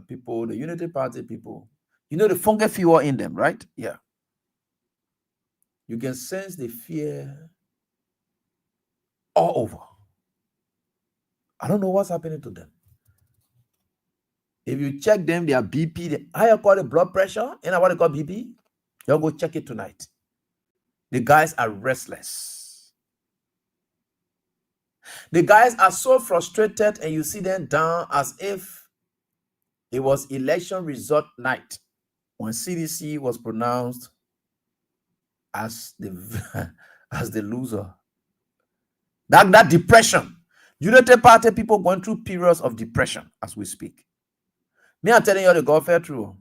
people, the Unity Party people, the funky fever in them, right? Yeah. You can sense the fear all over. I don't know what's happening to them. If you check them, their BP, how you call it blood pressure, what they call BP, you'll go check it tonight. The guys are restless. The guys are so frustrated, and you see them down as if it was election result night when CDC was pronounced as the loser. That depression. Unity Party people going through periods of depression as we speak. Me, I'm telling you the Godfrey true.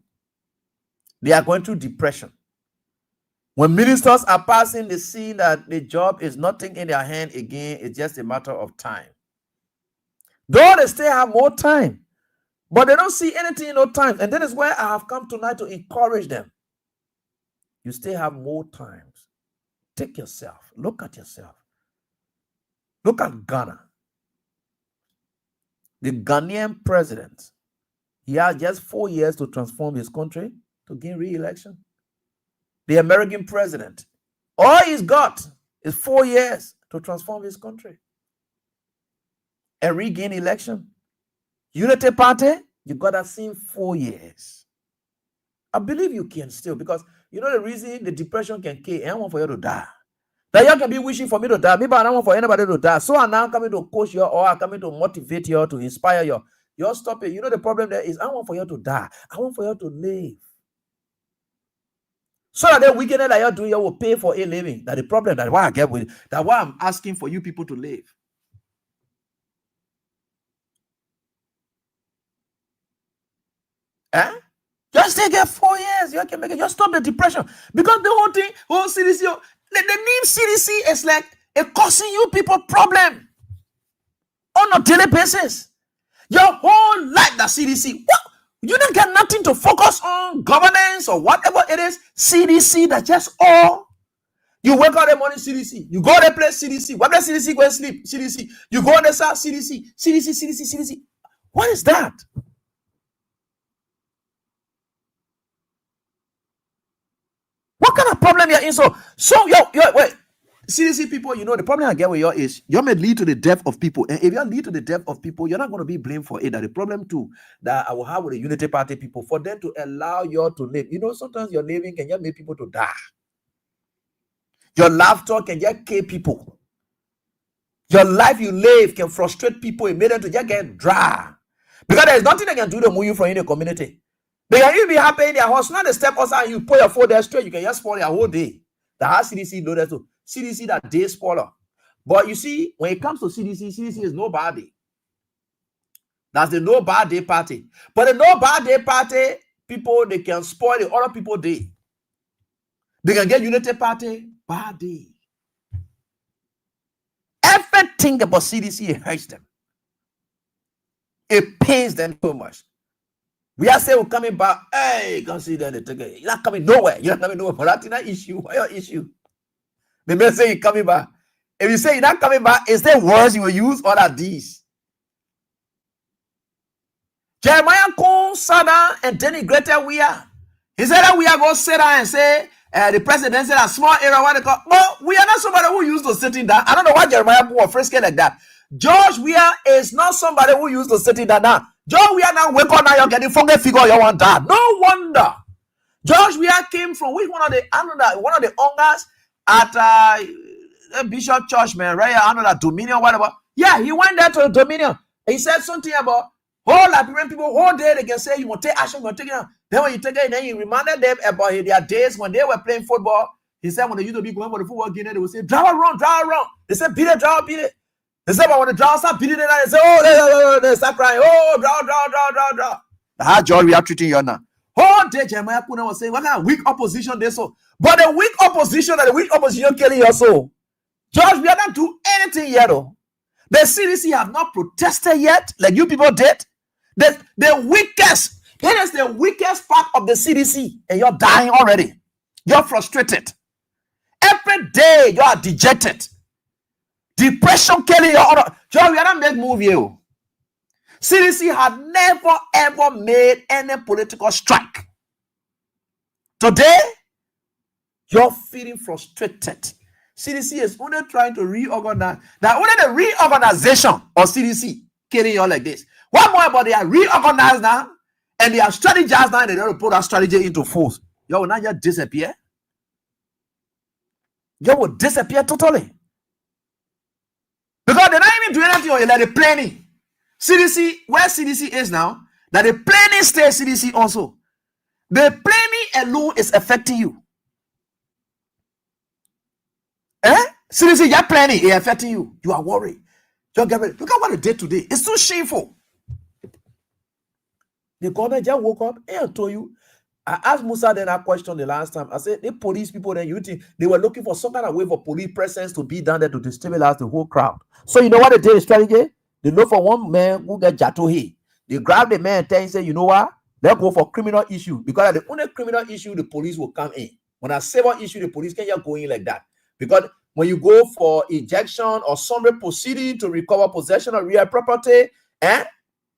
They are going through depression. When ministers are passing, they see that the job is nothing in their hand again. It's just a matter of time. Though they still have more time, but they don't see anything in no time. And that is why I have come tonight to encourage them. You still have more times. Take yourself. Look at yourself. Look at Ghana. The Ghanaian president, he has just 4 years to transform his country to gain re-election. The American president, all he's got is 4 years to transform his country and regain election. Unity Party, you got that same 4 years. I believe you can still, because you know the reason the depression can kill. I don't want for you to die. That you can be wishing for me to die. Maybe I don't want for anybody to die. So I'm now coming to coach you, or I'm coming to motivate you, to inspire you. You stop it. You know the problem there is I don't want for you to die. I want for you to live. So that the wickedness that you're doing, you will pay for a living. That the problem that why I get with that why I'm asking for you people to live. Just take it 4 years. You can make it. Just stop the depression. Because the whole thing, whole CDC, the name CDC is like a causing you people problem on a daily basis. Your whole life, the CDC. What? You don't get nothing to focus on, governance or whatever it is. CDC, that's just all. You wake up in the morning, CDC. You go to the place, CDC. What does CDC go and sleep? CDC. You go on the south, CDC. CDC. What is that? What kind of problem you're in? So wait. CDC people, the problem I get with you is you may lead to the death of people. And if you lead to the death of people, you're not going to be blamed for it. That the problem too that I will have with the Unity Party people, for them to allow you to live. Sometimes your living can just make people to die. Your laughter can just kill people. Your life you live can frustrate people. It made them to just get dry. Because there's nothing they can do to move you from in the community. They can even be happy in their house. Now they step outside and you put your foot there straight, you can just spoil your whole day. The has CDC loaded too. CDC that day spoiler. But you see, when it comes to CDC is nobody. That's the no bad day party. But the no bad day party, people, they can spoil the other people day. They can get Unity Party bad day. Everything about CDC hurts them. It pains them so much. We are saying we're coming back. Hey, consider the ticket. You're not coming nowhere. You're not coming nowhere. But that's not issue. What's your issue? They may say you're coming back. If you say you're not coming back, is there words you will use or are these? Jeremiah Cole sat down and denigrated we are. He said that we are going to sit down and say the president said a small area what they call. Well, we are not somebody who used to sitting down. I don't know why Jeremiah was frisky like that. George Weah is not somebody who used to sitting down now. George Weah now wake up now, you're getting funky figure you want that. No wonder. George Weah came from which one of the hungers at Bishop Church, man, right? I know that Dominion, whatever. Yeah, he went there to the Dominion. He said something about whole Liberian people, whole day they can say you want to take action, you want to take it. Then when you take it, then he reminded them about their days when they were playing football. He said when they used to be going for the football game, they would say, drive around. They said, beat it. They said, but when the drive start beating it, they say, oh, they start crying, oh, draw. How George, we are treating you now. Whole day, Jeremiah Puna was saying, what kind of weak opposition they saw? But the weak opposition killing your soul. George, we are not doing anything yet, though. The CDC have not protested yet, like you people did. The weakest, it is the weakest part of the CDC, and you're dying already. You're frustrated. Every day you are dejected. Depression killing your honor. George, we are not make move you. CDC had never ever made any political strike. Today, you're feeling frustrated. CDC is only trying to reorganize. Now, only the reorganization of CDC killing you like this. What more about they are reorganized now and they are strategized now and they don't put that strategy into force. You will not just disappear. You will disappear totally. Because they're not even doing anything on you, like the planning. CDC, where CDC is now, that the planning stays CDC also. The planning alone is affecting you. CDC, you're planning, it's affecting you. You are worried. Look at what they did today. It's so shameful. The government just woke up and told you. I asked Musa then that question the last time. I said, the police people then, you think they were looking for some kind of way for police presence to be down there to destabilize the whole crowd. So you know what they did, strategy? They look for one man who got Jato here. They grab the man and tell him, say, you know what? Let's go for criminal issue. Because the only criminal issue, the police will come in. When I say one issue, the police can't just go in like that. Because when you go for ejection or summary proceeding to recover possession of real property,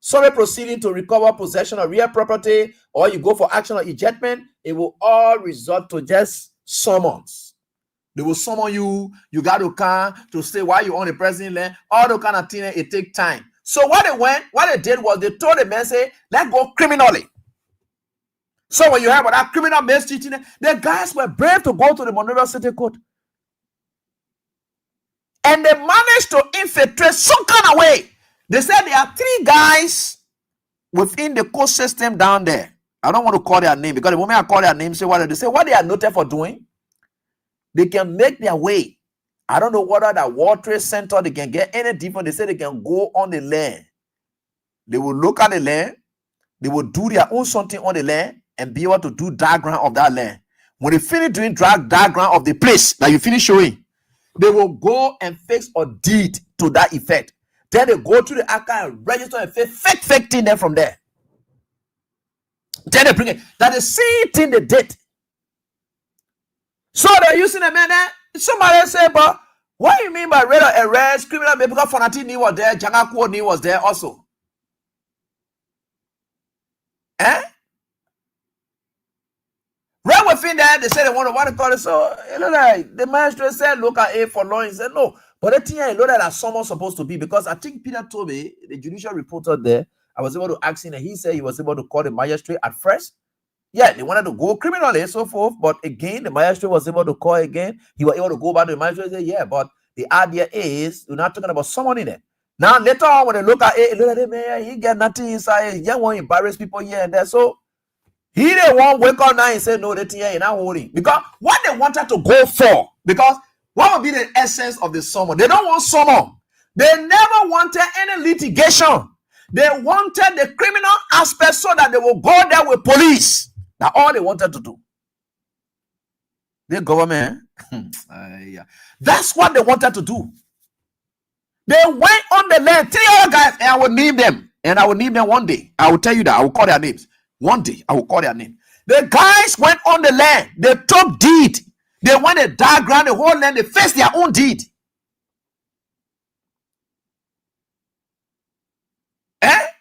summary proceeding to recover possession of real property, or you go for action or ejectment, it will all result to just summons. They will summon you. You got to come to say why you on the president land. All the kind of thing, it take time. So what they did was they told the man, say, let's go criminally. So when you have that criminal mass cheating, the guys were brave to go to the Monrovia City Court. And they managed to infiltrate some kind of way. They said there are 3 guys within the court system down there. I don't want to call their name because the moment I call their name, say what they are noted for doing. They can make their way. I don't know whether that World Trade Center they can get any different. They say they can go on the land. They will look at the land. They will do their own something on the land and be able to do diagram of that land. When they finish doing diagram of the place that you finish showing, they will go and fix a deed to that effect. Then they go to the archive and register and fake thing there from there. Then they bring it. That the same thing they did. So they're using a man there. Somebody say, but what do you mean by red arrest, criminal? Because Fonatini was there, Jangaku was there also. Right within that, they said they want to call it. So, you know, like the magistrate said, look at it for law. He said, no. But the thing, you know, that someone's supposed to be, because I think Peter told me, the judicial reporter there, I was able to ask him, and he said he was able to call the magistrate at first. Yeah, they wanted to go criminally and so forth, but again, the magistrate was able to call again. He was able to go back to the magistrate and say, yeah, but the idea is, we're not talking about someone in it. Now, later on, when they look at it, man, he get nothing inside. He just want to embarrass people here and there. So, he didn't want to wake up now and say, no, that thing here, you're not holding. Because what they wanted to go for, because what would be the essence of the summon? They don't want summon. They never wanted any litigation. They wanted the criminal aspect so that they will go there with police. That's all they wanted to do. The government, yeah. That's what they wanted to do. They went on the land, 3 other guys, and I will name them. And I will name them one day. I will tell you that. I will call their names. One day, I will call their name. The guys went on the land. They took deed. They went a diagram, the whole land. They faced their own deed.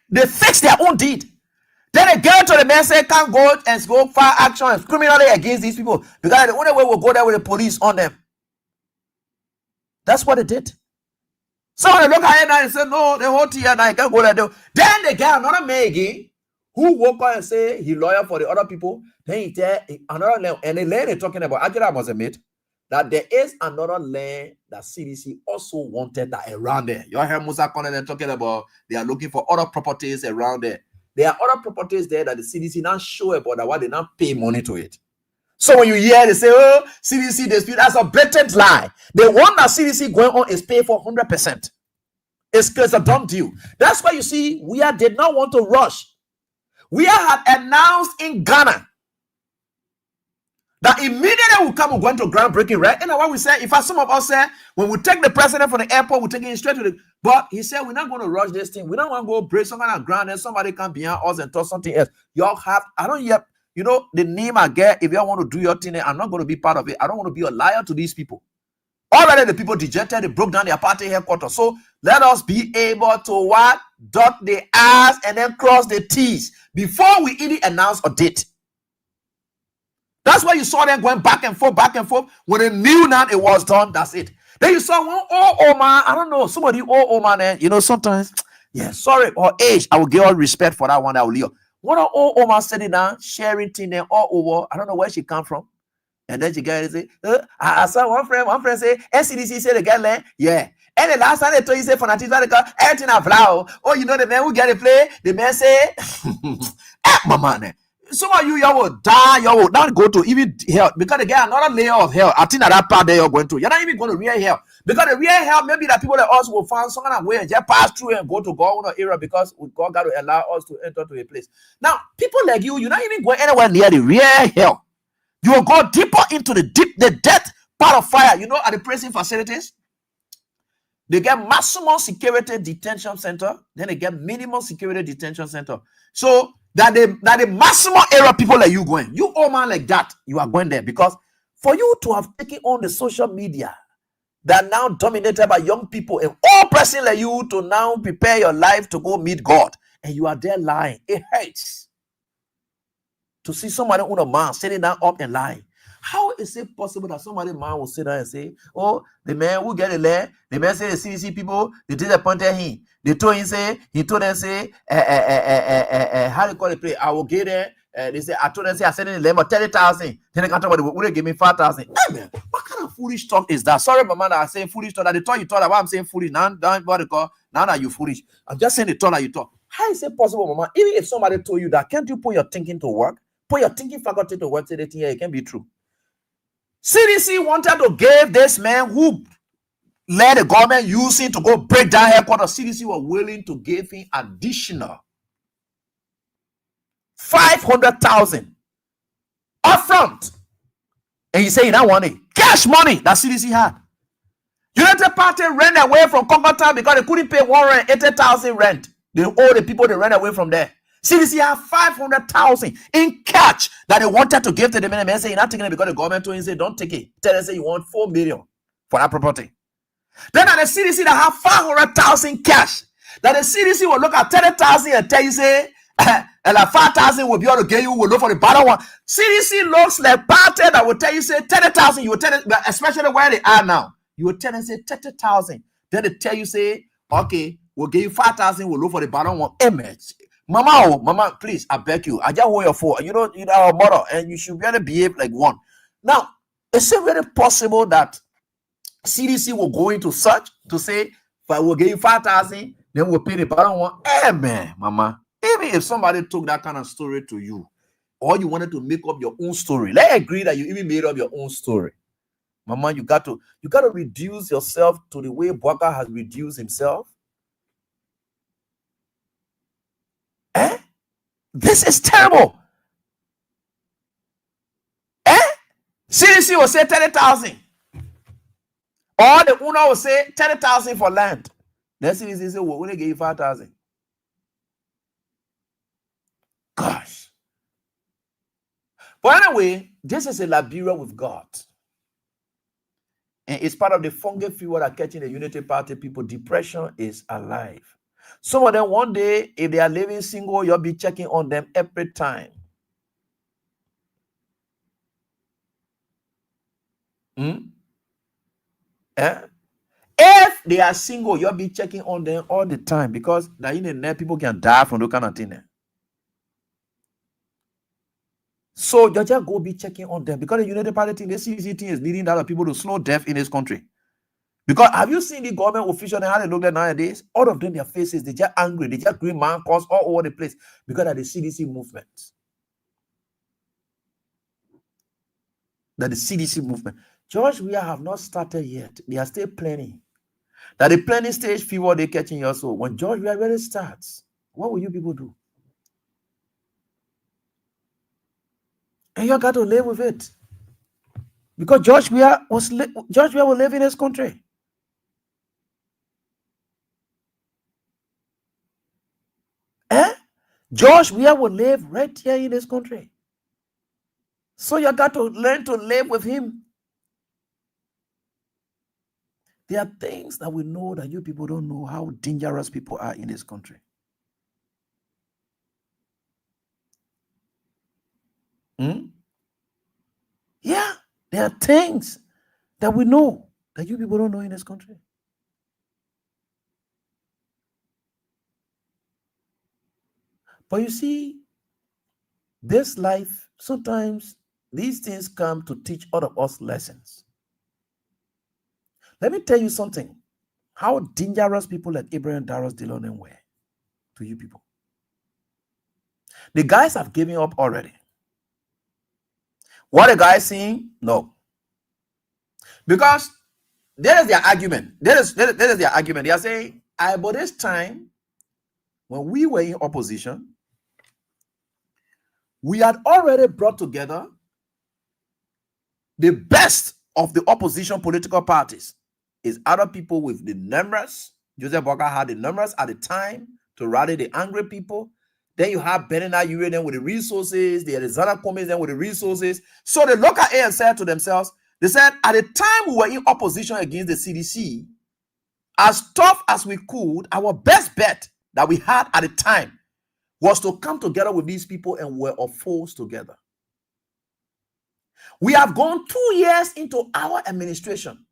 They fixed their own deed. Then they get to the man say, can't go and go file action and criminally against these people. Because the only way we'll go there with the police on them. That's what they did. So when they look at it now and say, no, the whole thing now, you can't go there. Then they get another man again who woke up and say he lawyer for the other people. Then he tell another land, and the land they're talking about, actually I was a mate. that there is another land that CDC also wanted that around there. You heard Musa Konen talking about they are looking for other properties around there. There are other properties there that the CDC not show about that why they not pay money to it. So when you hear they say, oh, CDC dispute, that's a blatant lie. The one that CDC going on is paid for 100%. It's a done deal. That's why you see, we did not want to rush. We have announced in Ghana that immediately we come, we're going to groundbreaking, right? And what we say, if some of us say, when we take the president from the airport, we're taking him straight to the, but he said, we're not going to rush this thing. We don't want to go break some kind of ground and somebody come behind us and talk something else. Y'all have, I don't yet, you know, the name I get, if y'all want to do your thing, I'm not going to be part of it. I don't want to be a liar to these people. Already the people dejected, they broke down their party headquarters. So let us be able to what? Dot the I's and then cross the T's before we even announce a date. That's why you saw them going back and forth. When they knew now it was done, that's it. Then you saw one old man, I don't know, somebody old man, and you know, sometimes, yeah, sorry, or age, I will give all respect for that one. I will leave. One old man sitting down, sharing things there all over. I don't know where she come from. And then she get say, I saw one friend say, NCDC said the guy land, yeah. And the last time they told you say fanatics, everything a flower. Oh, you know the man who get to play, the man say, my man. Some of you will die, you will not go to even hell because they get another layer of hell. I think that part there you're going to. You're not even going to real hell because the real hell maybe that people like us will find some kind of way and just pass through and go to God area because God got to allow us to enter to a place. Now, people like you're not even going anywhere near the real hell. You will go deeper into the death part of fire. You know, at the prison facilities, they get maximum security detention center, then they get minimum security detention center. So that the maximum area people like you going. You old man like that, you are going there because for you to have taken on the social media that now dominated by young people and all person like you to now prepare your life to go meet God and you are there lying. It hurts to see somebody on a man sitting down up and lying. How is it possible that somebody man will sit there and say, oh, the man who get the land, the man say the CDC people, they disappointed him. They told him, say, he told them, say, how do you call it play? I will get there. They say, I told them, say, I sent in the land 30,000. Then they can't talk about it. Would they give me 5,000? Hey, man, what kind of foolish talk is that? Sorry, my man, I'm saying foolish talk. That they thought you thought about I'm saying foolish. Now that you foolish. I'm just saying the talk that you talk. How is it possible, mama? Even if somebody told you that, can't you put your thinking to work? Put your thinking faculty to work, say that yeah, it can be true. CDC wanted to give this man who led the government using to go break down headquarters. CDC were willing to give him additional 500,000 upfront. And he said he don't want it. Cash money that CDC had. United Party ran away from Congo because they couldn't pay 180,000 rent. They owe the people they ran away from there. CDC have 500,000 in cash that they wanted to give to the man. Say you're not taking it because the government told you say don't take it. Tell them say you want 4 million for that property. Then at the CDC that have 500,000 cash that the CDC will look at 30,000 and tell you say and like 5,000 will be able to get you. Will look for the bottom one. CDC looks like party that will tell you say 30,000. You will tell it, especially where they are now. You will tell them say 30,000. Then they tell you say okay, we'll give you 5,000. We'll look for the bottom one. Image. Mama, please, I beg you. I just hold your phone. You know, you're our mother, and you should really behave like one. Now, is it really possible that CDC will go into search to say, if I will give you 5,000, then we'll pay the bottom one? Hey, man, mama. Even if somebody took that kind of story to you, or you wanted to make up your own story, let's agree that you even made up your own story. Mama, you got to reduce yourself to the way Bwaka has reduced himself. This is terrible. CDC will say 30,000. Or the owner will say 30,000 for land. Then CDC say, we're going to give you 5,000. Gosh. But anyway, this is a Liberia with God. And it's part of the fungal fever that catching the Unity Party people. Depression is alive. Some of them, one day, if they are living single, you'll be checking on them every time. If they are single, you'll be checking on them all the time because people can die from those kind of thing. So you just go be checking on them because the United Party thing, the CDC thing is leading other people to slow death in this country. Because have you seen the government officials and how they look like nowadays? All of them, their faces, they just angry, they just green man calls all over the place because of the CDC movement. That the CDC movement. George, we have not started yet. They are still planning. That the planning stage fever they catching you also. When George we really starts, what will you people do? And you got to live with it. Because George Weah will live in this country. George Weah will live right here in this country. So you got to learn to live with him. There are things that we know that you people don't know how dangerous people are in this country. Yeah, there are things that we know that you people don't know in this country. But you see, this life, sometimes these things come to teach all of us lessons. Let me tell you something. How dangerous people like Abraham Darius Dillon were to you people. The guys have given up already. What the guys saying? No. Because there is their argument. There is their argument. They are saying, by this time, when we were in opposition, we had already brought together the best of the opposition political parties. Is other people with the numbers. Joseph Boakai had the numbers at the time to rally the angry people. Then you have Benina Ure with the resources, the Arizona Cummings then with the resources. So the local ANC said to themselves, they said, at the time we were in opposition against the CDC, as tough as we could, our best bet that we had at the time was to come together with these people and we're of foes together. We have gone 2 years into our administration.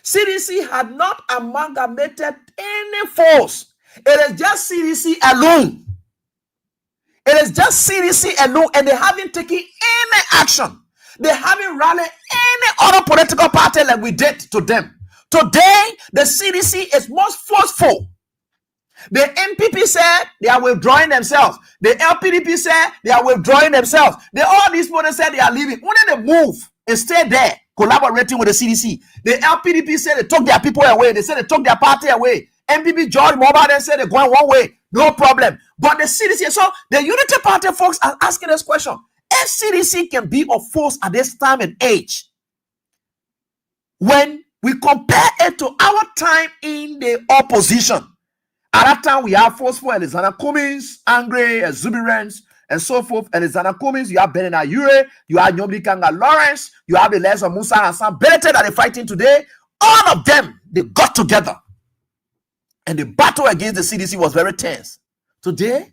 CDC had not amalgamated any force. It is just CDC alone. It is just CDC alone, and they haven't taken any action. They haven't rallied any other political party like we did to them. Today, the CDC is most forceful. The NPP said they are withdrawing themselves. The LPDP said they are withdrawing themselves. All these people said they are leaving. Only they move and stay there, collaborating with the CDC. The LPDP said they took their people away. They said they took their party away. NPP George Mobile then said they're going one way. No problem. But the CDC, so the Unity Party folks are asking this question. If CDC can be of force at this time and age, when we compare it to our time in the opposition, at that time we have forceful Alexander Cummings, angry, exuberance, and so forth. Alexander Cummings, you have Benina Ure, you have Nyobli Kanga Lawrence, you have the less of Musa Hassan Benete that are fighting today. All of them, they got together. And the battle against the CDC was very tense. Today,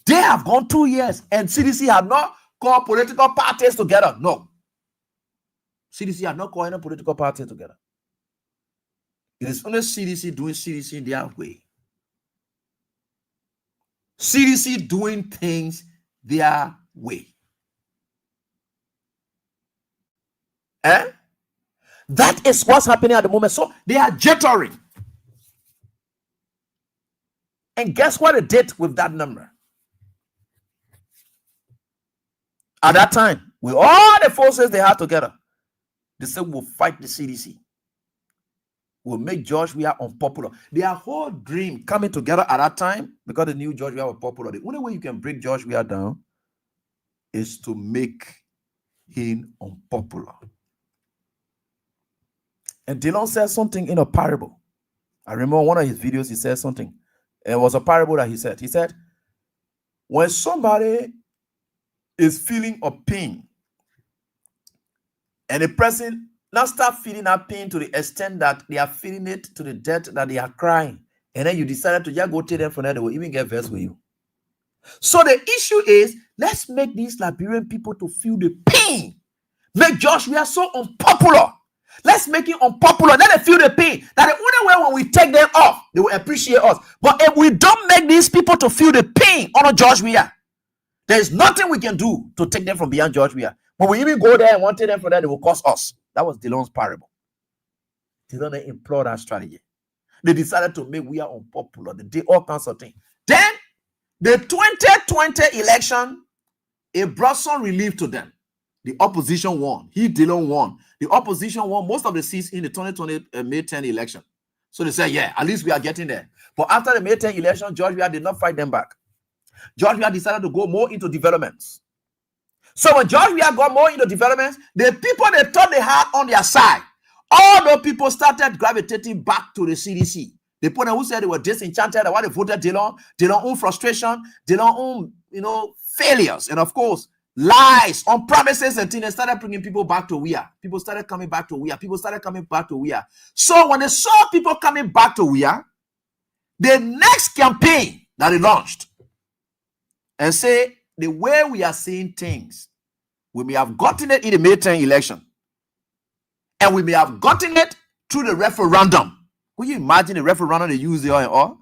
they have gone 2 years and CDC have not called political parties together. No. CDC have not called any political party together. It is only CDC doing CDC in their way. CDC doing things their way. That is what's happening at the moment. So they are jittering. And guess what they did with that number? At that time, with all the forces they had together, they said we'll fight the CDC. We'll make George Weah unpopular. Their whole dream coming together at that time, because they knew George Weah was popular. The only way you can break George Weah down is to make him unpopular. And Dillon said something in a parable. I remember one of his videos, he said something. It was a parable that he said. He said, when somebody is feeling a pain, and a person now start feeling that pain to the extent that they are feeling it to the depth that they are crying, and then you decided to just go take them from there, they will even get vexed with you. So the issue is, let's make these Liberian people to feel the pain. Make George Weah so unpopular. Let's make it unpopular. Let them feel the pain. That the only way when we take them off, they will appreciate us. But if we don't make these people to feel the pain on George Weah, There's nothing we can do to take them from beyond George Weah. When we even go there and wanted them for that, it will cost us. That was Dillon's parable. Dillon employed that strategy. They decided to make Weah unpopular. They did all kinds of things. Then, the 2020 election, it brought some relief to them. The opposition won. Dillon won. The opposition won most of the seats in the 2020 May 10 election. So they said, yeah, at least we are getting there. But after the May 10 election, George Weah did not fight them back. George Weah decided to go more into developments. So when George Weah got more into developments, the people they thought they had on their side, all the people started gravitating back to the CDC. The people who said they were disenchanted about they voted Dillon, Dillon's own frustration, Dillon's own, failures, and of course, lies on promises and things. They started bringing people back to Weah. People started coming back to Weah. People started coming back to Weah. So when they saw people coming back to Weah, the next campaign that they launched and say, the way we are seeing things, we may have gotten it in the May 10 election, and we may have gotten it through the referendum. Could you imagine the referendum they use your and all?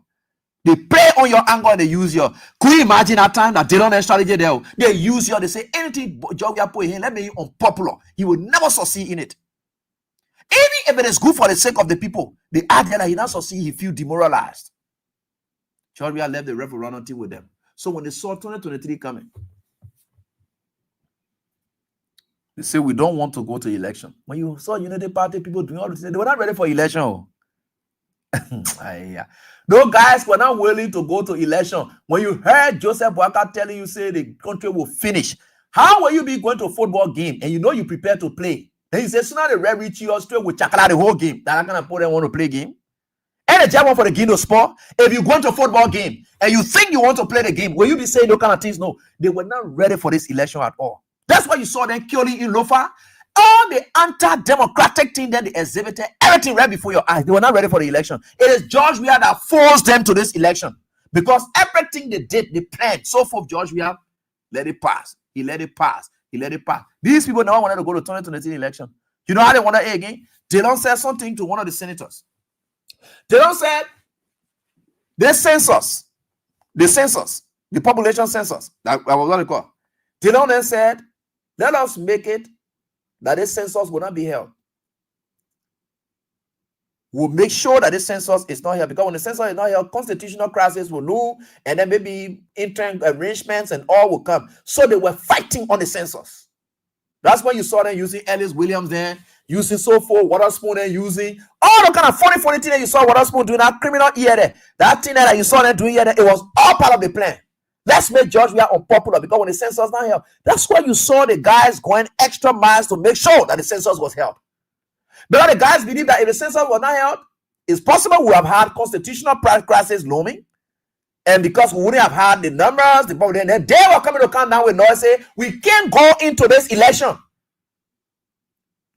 They play on your anger and they use your. Could you imagine that time that they don't have strategy there? They use your, they say anything George Weah put in, let me be unpopular. He will never succeed in it. Even if it is good for the sake of the people, the idea that he not succeed, he feel demoralized. George Weah left the referendum team with them. So when they saw 2023 coming, they say we don't want to go to election. When you saw Unity Party people doing all this, they were not ready for election. Those guys were not willing to go to election. When you heard Joseph Boakai telling you, say the country will finish, how will you be going to a football game and you know you prepare to play? Then he says, sooner the red reach you straight with chakala the whole game. That I'm gonna put them want to play game. And the job for the game to sport. If you go to a football game and you think you want to play the game, will you be saying those kind of things? No, they were not ready for this election at all. That's why you saw them killing in Lofa. All the anti-democratic thing that they exhibited, everything right before your eyes. They were not ready for the election. It is George Weah that forced them to this election. Because everything they did, they planned. So for George Weah, let it pass. He let it pass. He let it pass. These people never wanted to go to 2023 election. You know how they wanted it again? Dillon said something to one of the senators. Dillon said, the census, the population census, that was what they call. Dillon then said, let us make it that this census will not be held. We'll make sure that this census is not held, because when the census is not held, constitutional crisis will loom, and then maybe interim arrangements and all will come. So they were fighting on the census. That's when you saw them using Ellis Williams there, using so forth, Waterspoon there, using all the kind of funny thing that you saw Waterspoon doing, that criminal here there, that thing that you saw them doing here there, it was all part of the plan. Let's make George Weah unpopular, because when the census not held, that's why you saw the guys going extra miles to make sure that the census was held. Because the guys believe that if the census was not held, it's possible we have had constitutional crisis looming, and because we wouldn't have had the numbers, the problem, then they were coming to come down with noise, say we can't go into this election.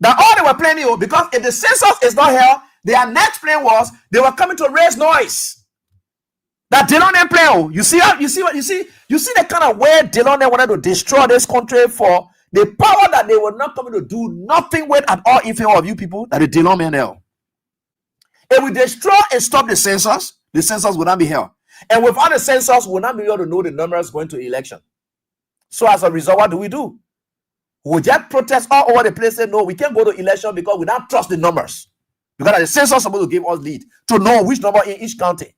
That all they were planning, because if the census is not held, their next plan was they were coming to raise noise. That Dillon and play. You see the kind of way Dillon wanted to destroy this country for the power that they were not coming to do nothing with at all in favor of you people. That the Dillon man held. If we destroy and stop the census will not be held. And without the census, we will not be able to know the numbers going to election. So as a result, what do? We just protest all over the place, say no, we can't go to election because we don't trust the numbers. Because the census is supposed to give us lead to know which number in each county,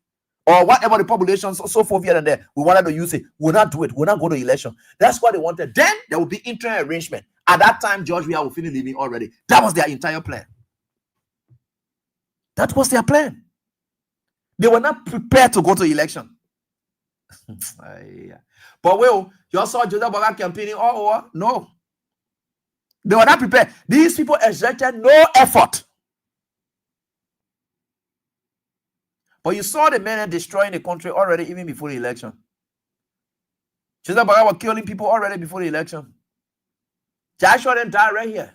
or whatever the population, so forth here and there. We wanted to use it. We'll not do it. We'll not go to election. That's what they wanted. Then there will be interim arrangement. At that time, George Weah will finish leaving already. That was their entire plan. That was their plan. They were not prepared to go to election. But well, you saw Joseph Boakai campaigning all over? No. They were not prepared. These people exerted no effort. But you saw the men destroying the country already, even before the election. Joseph Boakai was killing people already before the election. Joshua then died right here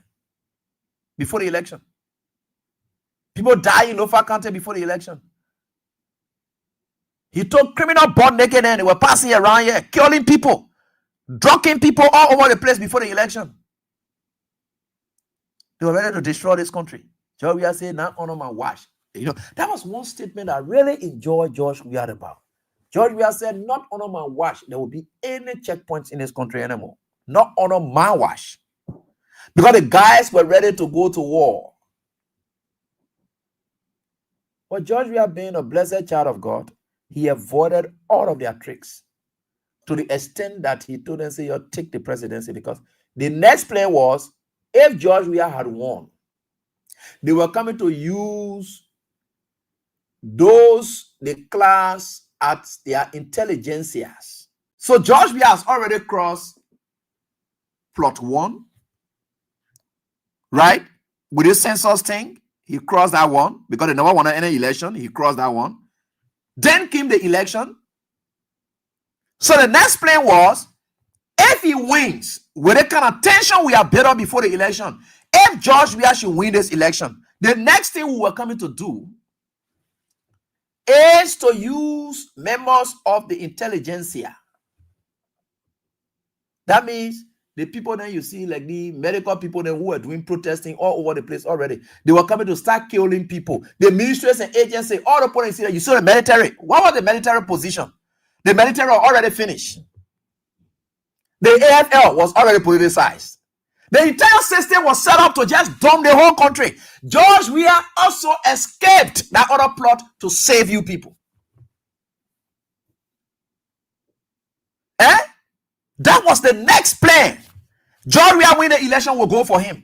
before the election. People died in Lofa County before the election. He took criminal butt naked and they were passing around here, killing people, drugging people all over the place before the election. They were ready to destroy this country. George Weah said, "Now honor my watch." You know, that was one statement I really enjoyed George Weah about. George Weah said, not honor my watch, there will be any checkpoints in this country anymore. Not honor my watch. Because the guys were ready to go to war. But George Weah, being a blessed child of God, he avoided all of their tricks to the extent that he told them, say, you take the presidency, because the next plan was, if George Weah had won, they were coming to use those, the class at their intelligentsias. So George Weah has already crossed plot 1, right? With this census thing, he crossed that one because they never won any election. He crossed that one. Then came the election. So the next plan was, if he wins, with the kind of tension we have built up before the election, if George Weah should win this election, the next thing we were coming to do is to use members of the intelligentsia. That means the people that you see, like the medical people then who were doing protesting all over the place already, they were coming to start killing people. The ministries and agencies, all the police, you saw the military. What was the military position? The military already finished. The AFL was already politicized. The entire system was set up to just dump the whole country. George Weah also escaped that other plot to save you people. That was the next plan. George Weah win the election will go for him.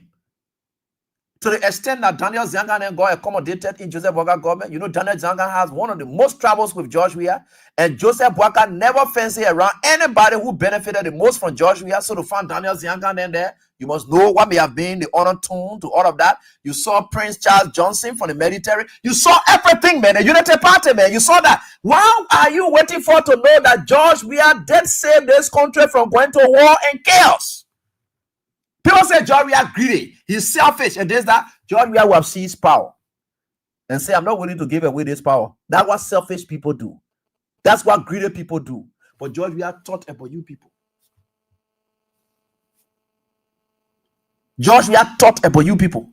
To the extent that Daniel Zanga got accommodated in Joseph Boakai government. You know, Daniel Zanga has one of the most troubles with George Weah, and Joseph Boakai never fancy around anybody who benefited the most from George Weah. So to find Daniel Zanga there, you must know what may have been the honor tune to all of that. You saw Prince Charles Johnson from the military. You saw everything, man. The Unity Party, man. You saw that. Why are you waiting for to know that George Weah did save this country from going to war and chaos? People say George Weah greedy, he's selfish, and this, that. George Weah will have seized power and say, I'm not willing to give away this power. That's what selfish people do. That's what greedy people do. But George Weah thought about you people. George Weah thought about you people.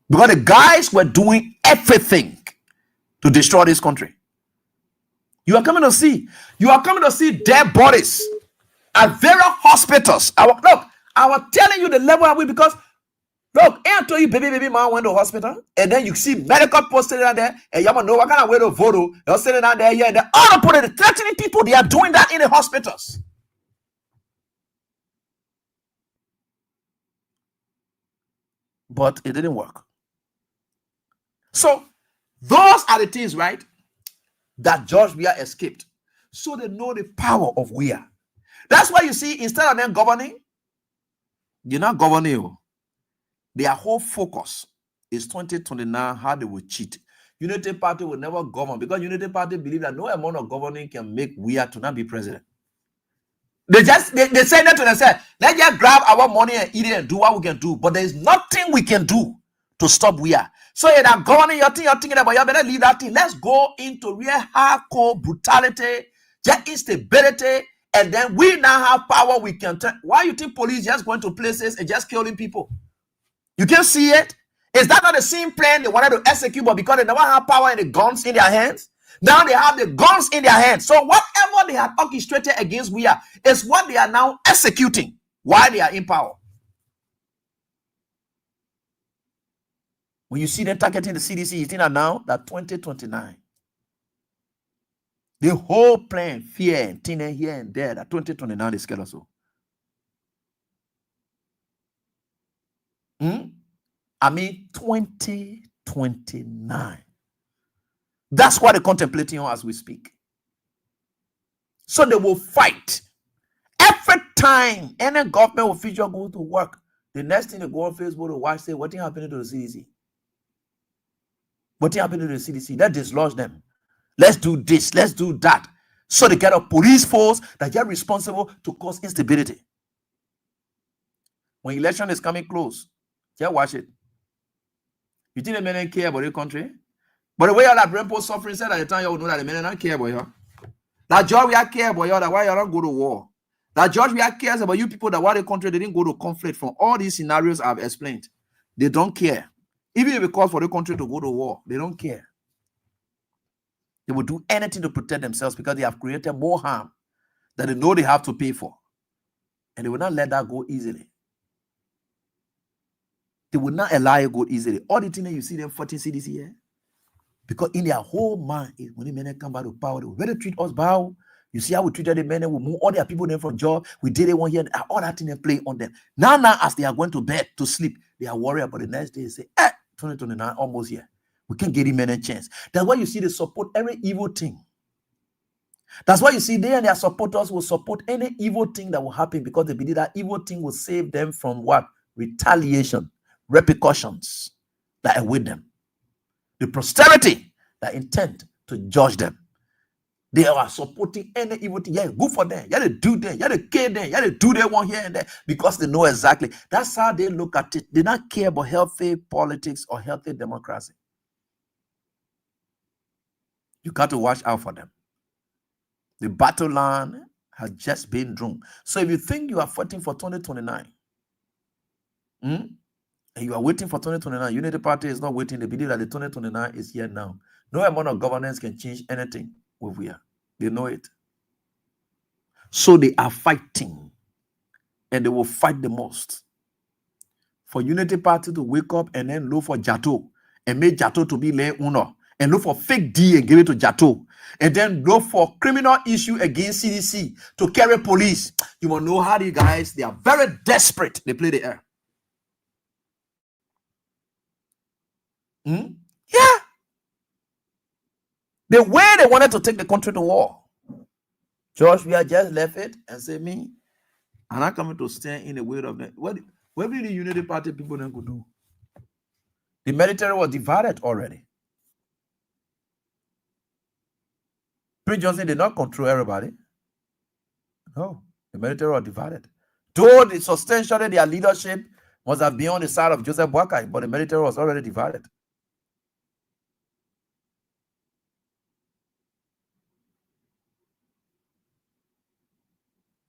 Because the guys were doing everything to destroy this country. You are coming to see dead bodies at various hospitals. Look, I was telling you the level of it because, look, I told you baby man went to hospital, and then you see medical posts sitting down there, and you know what kind of way to vote. They're sitting down there, and they're all put it, threatening people. They are doing that in the hospitals. But it didn't work. So, those are the things, right, that George Weah escaped. So they know the power of Weah. That's why you see, instead of them governing, you're not governing. Their whole focus is 2029, how they will cheat. Unity Party will never govern because Unity Party believe that no amount of governing can make Weah to not be president. They say that to themselves, let's just grab our money and eat it and do what we can do. But there is nothing we can do to stop Weah. So you're not governing your thing, you're thinking about, you better leave that thing. Let's go into real hardcore brutality, just instability. And then we now have power. We can turn. Why you think police just going to places and just killing people? You can see it. Is that not the same plan they wanted to execute, but because they never have power and the guns in their hands, now they have the guns in their hands. So whatever they had orchestrated against Weah is what they are now executing while they are in power. When you see them targeting the CDC, you think that now that 2029. The whole plan, fear and thinning here and there, that 2029 is scared also. I mean, 2029. That's what they're contemplating on as we speak. So they will fight. Every time any government official go to work, the next thing they go on Facebook to watch, say, what happened to the CDC? What happened to the CDC? Let's dislodge them. Let's do this, let's do that. So they get a police force that are responsible to cause instability. When election is coming close, just watch it. You think the men don't care about the country? But the way all that brain post suffering said at the time, you will know that the men don't care about you. That George Weah care about you, that why you don't go to war. That George Weah cares about you people, that why the country didn't go to conflict from all these scenarios I've explained. They don't care. Even if it calls for the country to go to war, they don't care. They will do anything to protect themselves because they have created more harm that they know they have to pay for. And they will not let that go easily. They will not allow it go easily. All the things that you see them fighting CDC here, because in their whole mind is when the men come back to power, they will better treat us bow. You see how we treated the men, we move all their people there from job. We did it one year, all that thing they play on them. Now, as they are going to bed to sleep, they are worried about the next day. They say, 2029, almost here. We can't give him any chance. That's why you see they support every evil thing. That's why you see they and their supporters will support any evil thing that will happen because they believe that evil thing will save them from what? Retaliation, repercussions that await them. The posterity that intend to judge them. They are supporting any evil thing. Yeah, good for them. Yeah, they do them. Yeah, they care them. Yeah, they do their one here and there because they know exactly. That's how they look at it. They don't care about healthy politics or healthy democracy. You got to watch out for them. The battle line has just been drawn. So if you think you are fighting for 2029, and you are waiting for 2029, Unity Party is not waiting. They believe that the 2029 is here now. No amount of governance can change anything with we are. They know it. So they are fighting, and they will fight the most. For Unity Party to wake up and then look for Jato and make Jato to be Le Uno and look for fake D and give it to Jato and then look for criminal issue against CDC to carry police. You will know how these guys, they are very desperate. They play the air. Yeah. The way they wanted to take the country to war. Josh, we are just left it and say me, I'm not coming to stand in the way of that. What did the Unity Party people then could do? The military was divided already. Prince Johnson did not control everybody. No, the military was divided. Though substantially their leadership must have been on the side of Joseph Boakai, but the military was already divided.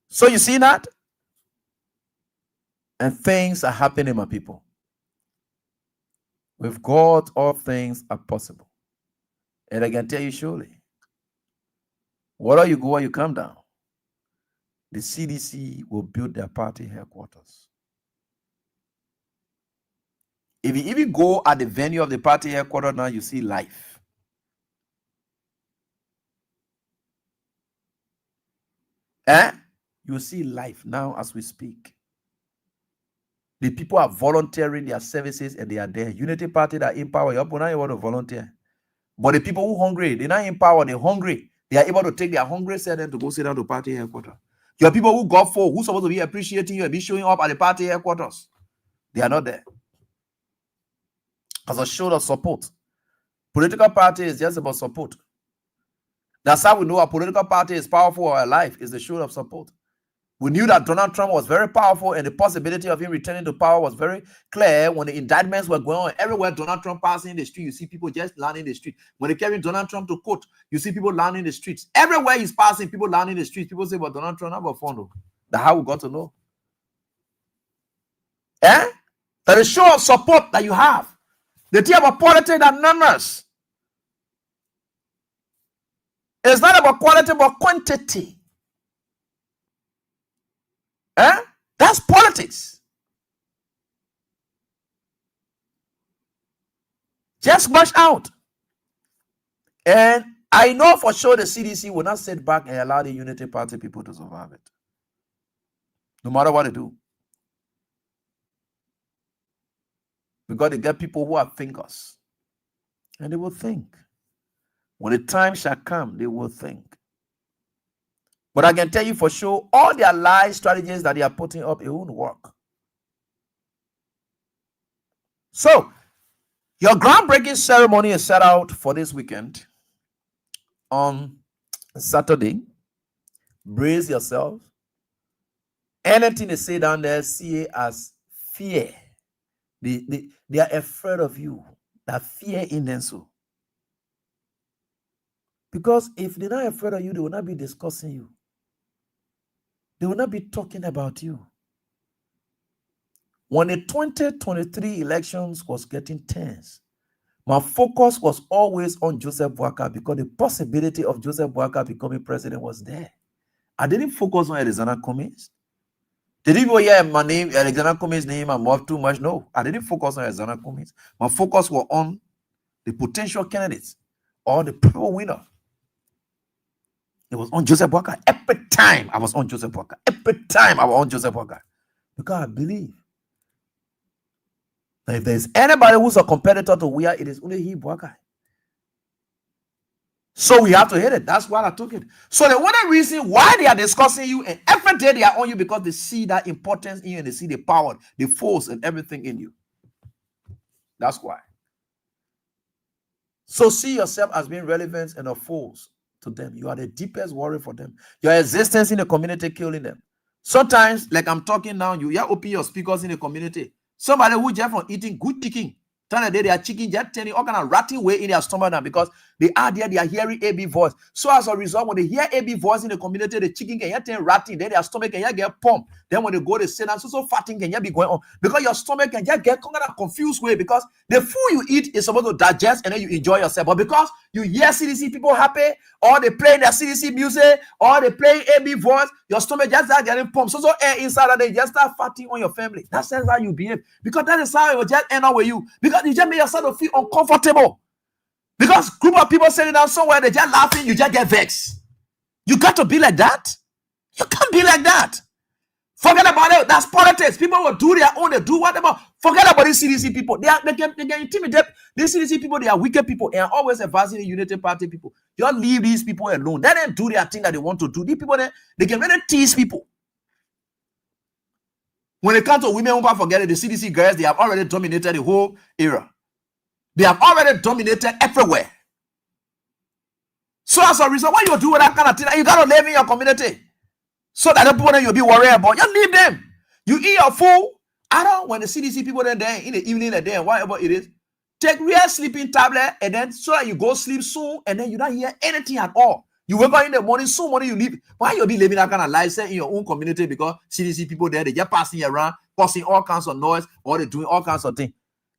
So you see that? And things are happening, my people. With God, all things are possible. And I can tell you surely, whether you go or you come down, the CDC will build their party headquarters. If you even go at the venue of the party headquarters now, you see life. You see life now as we speak. The people are volunteering their services and they are there. Unity Party that empower you, now you want to volunteer. But the people who hungry, they're not empowered, they're hungry. They are able to take their hungry self to go sit down to party headquarters. Your people who got for, who's supposed to be appreciating you and be showing up at the party headquarters, they are not there. As a show of support. Political party is just about support. That's how we know a political party is powerful or alive, is the show of support. We knew that Donald Trump was very powerful and the possibility of him returning to power was very clear when the indictments were going on. Everywhere Donald Trump passing in the street, you see people just landing in the street. When they carry Donald Trump to court, you see people landing in the streets. Everywhere he's passing, people landing in the streets. People say, but Donald Trump never found. That's how we got to know. That is show of support that you have. The thing about politics and numbers. It's not about quality, but quantity. That's politics. Just watch out. And I know for sure the CDC will not sit back and allow the Unity Party people to survive it. No matter what they do. Because they get people who are thinkers. And they will think. When the time shall come, they will think. But I can tell you for sure, all their lie strategies that they are putting up, it won't work. So, your groundbreaking ceremony is set out for this weekend. On Saturday, brace yourself. Anything they say down there, see it as fear. They are afraid of you. That fear in them so. Because if they're not afraid of you, they will not be discussing you. They will not be talking about you. When the 2023 elections was getting tense, My focus was always on Joseph Boakai because the possibility of Joseph Boakai becoming president was there. I didn't focus on Alexander Cummings. Did you hear my name, Alexander Cummings' name, and more too much? No, I didn't focus on Alexander Cummings. My focus was on the potential candidates or the probable winner. It was on Joseph Boakai. Every time I was on Joseph Boakai. Every time I was on Joseph Boakai. Because I believe that if there's anybody who's a competitor to Weah, it is only he, Boakai. So we have to hit it. That's why I took it. So the only reason why they are discussing you and every day they are on you because they see that importance in you and they see the power, the force, and everything in you. That's why. So see yourself as being relevant and a force to them. You are the deepest worry for them. Your existence in the community killing them. Sometimes, like I'm talking now, you open your speakers in the community. Somebody who just from eating good chicken. Turn they are chicken just turning all kind of ratting way in their stomach now because they are there, they are hearing AB voice. So as a result, when they hear AB voice in the community, the chicken can turn ratting, then their stomach can get pumped. Then when they go to sit down, so fatting can be going on because your stomach can just get kind of confused way because the food you eat is supposed to digest and then you enjoy yourself. But because you hear CDC people happy, or they play their CDC music, or they play AB voice, your stomach just start getting pumped. So air inside and they just start fatting on your family. That's how you behave because that is how it will just end up with you because you just make yourself feel uncomfortable. Because group of people sitting down somewhere, they just laughing, you just get vexed. You got to be like that. You can't be like that. Forget about it. That's politics. People will do their own. They do whatever. Forget about these CDC people. They can intimidate. These CDC people, they are wicked people. They are always advising the Unity Party people. You leave these people alone. They don't do their thing that they want to do. These people, they can really tease people. When it comes to women, who forget it, the CDC girls, they have already dominated the whole era. They have already dominated everywhere. So as a result, why you do that kind of thing? You got to live in your community. So that the people that you'll be worried about, you leave them. You eat your food. I don't, when the CDC people are there in the evening, a day, whatever it is, take real sleeping tablet and then so that you go sleep soon and then you don't hear anything at all. You wake up in the morning, soon morning you leave. Why you be living that kind of lifestyle in your own community? Because CDC people there, they just passing around, causing all kinds of noise, or they're doing all kinds of things.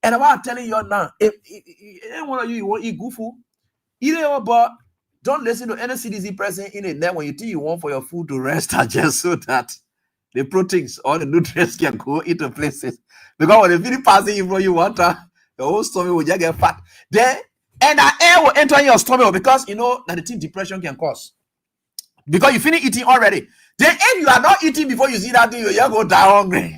And I'm telling you now, if any one of you want to eat good food, eat it, but don't listen to any CDC person in the net when you think you want for your food to rest just so that the proteins or the nutrients can go into places. Because when the feed passing you from your water, the whole stomach will just get fat. Then, and the air will enter in your stomach because you know that the thing depression can cause. Because you finish eating already. Then if you are not eating before you see that thing, you just go die hungry.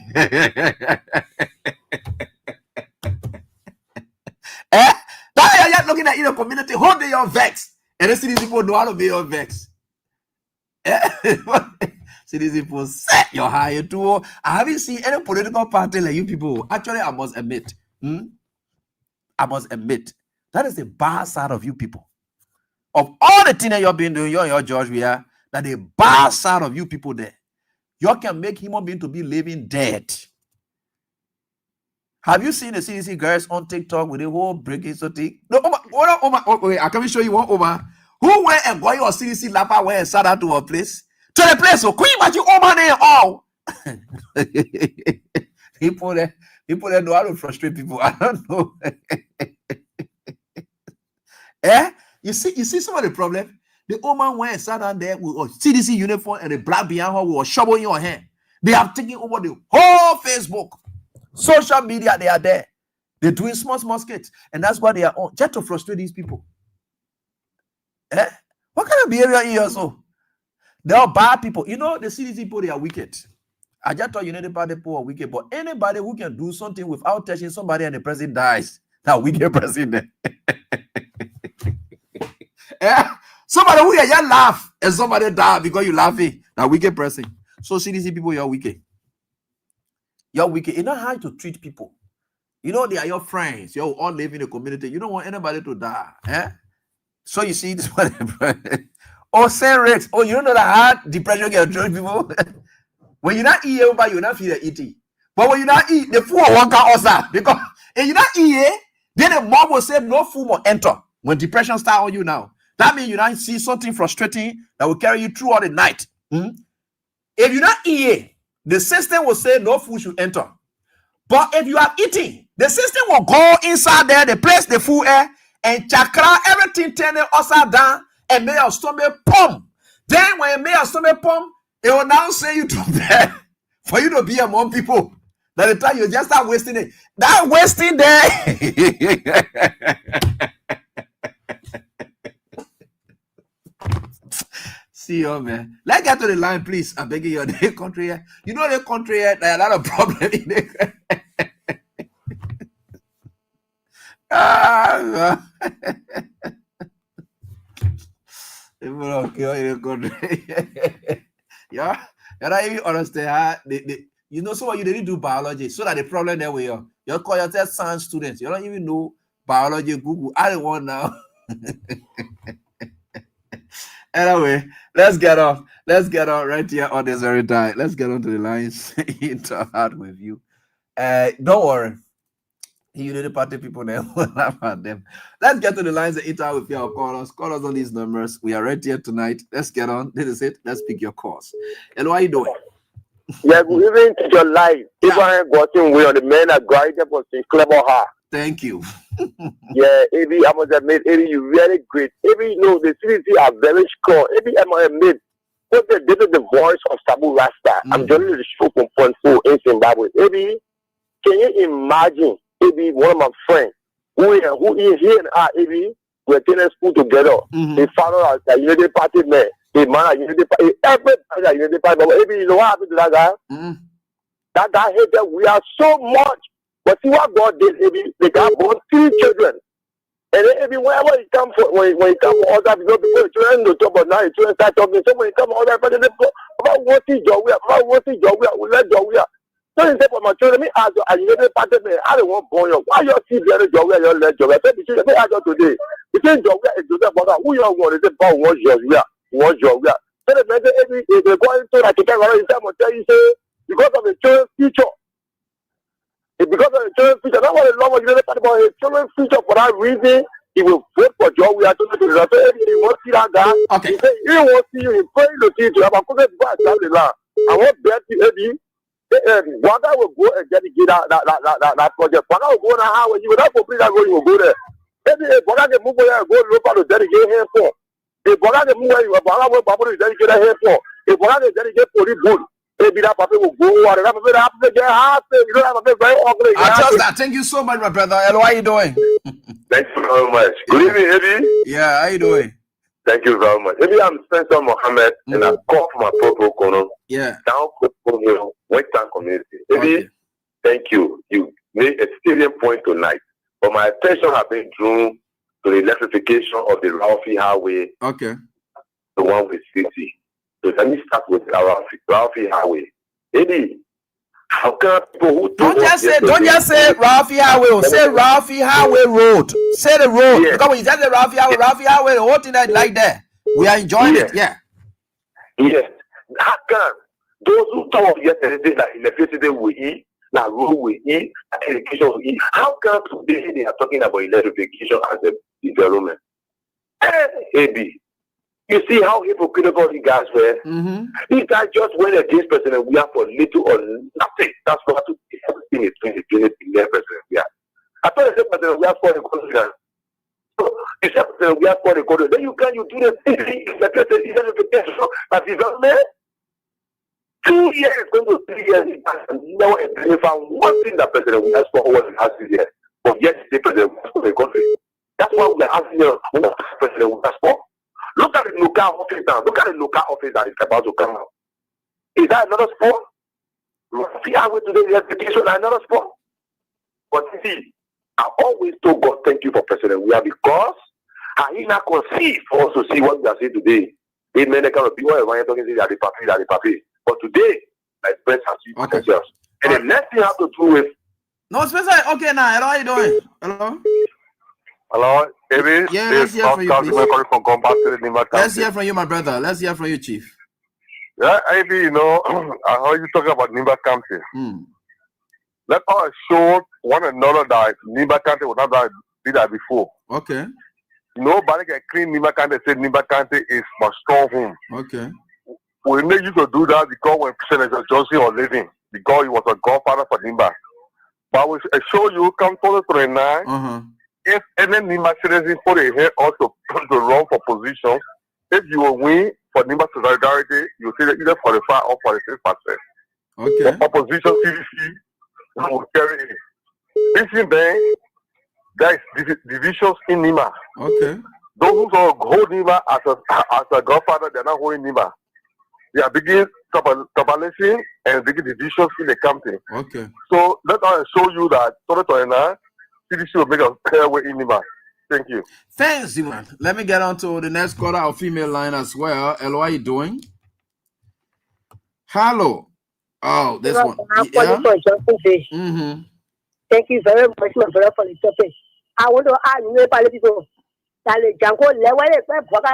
That's why you're just looking at in the community, hold your vex. And the CDC people know how to be your vex. CDC people set your higher too. I haven't seen any political party like you people. Actually, I must admit, that is the bad side of you people. Of all the things that you've been doing, you and your George, we are that the bad side of you people there. You can make human being to be living dead. Have you seen the CDC girls on TikTok with the whole breaking thing? No, wait, I can show you one Omar. Who went and got your CDC lapper where and sat down to a place? To the place, so can you imagine Omar there all? People there know how to frustrate people. I don't know. You see some of the problem? The Omar went and sat down there with a CDC uniform and a black behind her with a shovel in your hand. They have taken over the whole Facebook. Social media, they are there. They're doing small skits. And that's why they are on. Just to frustrate these people. What kind of behavior is also? They are bad people. You know, the CDC people, they are wicked. I just thought United Party people are wicked. But anybody who can do something without touching somebody and the president dies, that wicked president. Somebody who just laugh and somebody die because you laughing. That wicked person. So CDC people, you're wicked. You're wicked. You know how to treat people. You know they are your friends. You all live in the community. You don't want anybody to die. So you see this one. Oh, Saint Rex. Oh, you don't know that hard depression can control people. When you not eat, you not feel eating. But when you not eat, the food won't come also. Because if you not eat, then the mom will say no food will enter. When depression starts on you now, that means you not see something frustrating that will carry you through all the night. If you not eat, the system will say no food should enter. But if you are eating, The system will go inside there, the place the full air, and chakra, everything turning upside down, and may your stomach pump. Then when you make your stomach pump, it will now say you to bed for you to be among people. By the time you just start wasting it. That wasting there. See you, man. Let's get to the line, please. I'm begging you. The country here. You know the country here, there are a lot of problems in it. People don't kill in the country. Yeah, you're not even understand. You know, so what you didn't do biology, so that the problem there with you call yourself science students. You don't even know biology. Google. I don't want now. Anyway, let's get off. Let's get on right here on this very time. Let's get onto the lines. Interact with you. Don't worry. You the party people there will laugh at them. Let's get to the lines and interact with your callers. Call us on these numbers. We are right here tonight. Let's get on. This is it. Let's pick your calls. Hello, how you doing? Yeah, good evening to your life. Abraham Gordon, we are the men that graduated from St. Clement High. Thank you. Yeah, Abi, I must admit, Abi, you're really great. Abi, you know, the CDC are very strong. Abi, I must admit, this is the voice of Sabu Rasta. I'm joining the show from Point 4 in Zimbabwe. Abi, can you imagine, Abi, one of my friends, who is here and Abi, we're attending school together. They follow us, the Unity Party man. They man at Unity Party. Everybody at Unity Party. But Abi, you know what happened to that guy? That guy hated we are so much. But see what God did, the guy born 3 children. And then whenever he come for when he come for other people, the children don't talk, but now the children start talking. So when he come for other people, they go, about what is your way, we let your way. So he said for my children, me ask you, and you know the pattern, I don't want born you. Why you see the other your way, you let your way? So the children, me ask you today, between your way and Joseph, but who you want? They say, but what's your way? What's your way? So the man, if they go into like a camera, he tell you, say, because of the children's future. Because of the children's future, that's what the Lord was really talking about. His children's future, for that reason, he will vote for Joe. We are talking to the Lord. So he won't see that guy. Okay. He said, he won't see you. He's praying to see you. I'm going to go and tell the land. I want bet you, Eddie. One guy will go and dedicate that project. One guy will go on a highway. You will not complete that road, you will go there. Eddie, one guy can move there and go local to dedicate him for. If one guy can move where you are, one guy will dedicate him for. If one guy can dedicate for the bull. Maybe that puppy will go or that puppy will get happy. You don't have a very ugly. I trust that. Thank you so much, my brother. Hello, how you doing? Thank you very much. Good evening, Eddie. Yeah, how you doing? Thank you very much. Eddie, I'm Spencer Mohammed, and I call for my Popo Kono. Yeah. Down Popo Hill, Western community. Eddie, thank you. You made a salient point tonight. But my attention has been drawn to the electrification of the Ralphie Highway. Okay. The one with city. So let me start with Ralphie Highway. Eddie, how can people who don't just say Ralphie Highway, say Ralphie Highway Road. Say the road. Yeah. Because when you say the Ralphie Highway, the whole thing that like that. We are enjoying it. Yeah. Yes. How can those who talk yesterday that electricity will eat, that road will eat, that education will eat, how come today they are talking about electrification as a development? Eddie. You see how hypocritical the guys were? These guys just went against President Weah for little or nothing. That's what to be everything is 2020 President Weah. I thought they said President Weah for the country. So you said President Weah for the country. Then you do the same thing like as development. 2 years, going to 3 years, and now they found one thing that President Weah for was the last year. But yet they President Weah for the country. That's why we are asking what President Weah for. Look at the local office now. Look at the local office that is about to come out. Is that another sport? See how we today the education another sport. But see, I always told God thank you for President Weah because I not conceive for us to see what we are seeing today. They may not come to people when you're talking to the papi. But today, like Spencer has you potentials. And the next thing I have to do with no Spencer, okay now. Hello, how you doing? Hello? Hello, David. Yeah, let's hear from you, please. Let's hear from you, my brother. Let's hear from you, Chief. Yeah, Ivy, you know, I heard you talking about Nimba County. Let us show one another that Nimba County would not be that before. Okay. Nobody can clean Nimba County and say Nimba County is my strong home. Okay. We need you to do that because when Senator Johnson was living, because he was a godfather for Nimba. But we show you come to 29. If any Nima citizen put a head also to run for position, if you will win for Nima solidarity, you see either 45 or 46%. Okay. The opposition CDC will carry it. This is then there is divisions in Nima. Okay. Those who hold Nima as a godfather, they're not holding Nima. They are beginning tribalism and big divisions in the country. Okay. So let us show you that CDC will make a clear way in Nima. Thank you. Thanks, Iman. Let me get on to the next caller, our female line as well. Hello, how are you doing? Hello. Oh, this one. Yeah? Thank you very much, my brother, for the topic. I want to ask you about people. That the Janko level is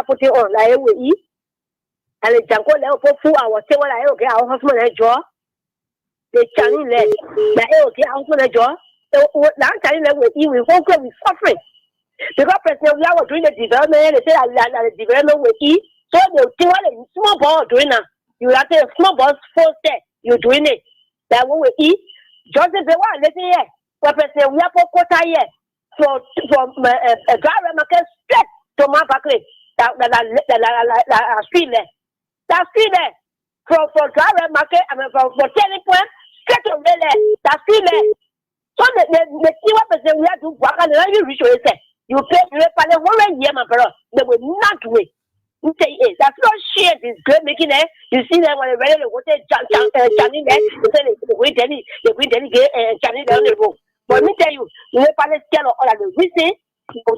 put it on like we eat. And the Janko level for 4 hours. Say what I okay, our husband and jaw. The Chinese leg. Like okay, our husband and jaw. So now Chinese leg we eat, we won't go with suffering. Because President we are doing the development, they say that the development we eat. So they think what a small ball doing now. You have to a small ball full step. You're doing it. That when we eat, just the one, let's say, President we are for quota here. From a driver market straight to my factory. That street there. That street there. From driver market, I mean, for selling point, straight to there. That street there. So the see what percent we have to work on the reach where you pay the 1 year, my brother. They will not wait. You say, that's not shit. It's great making it. You see them when they're ready to go to Johnny there. You say they wait, they get Johnny down the road. But me tell you, you never find a scale of all of the reason.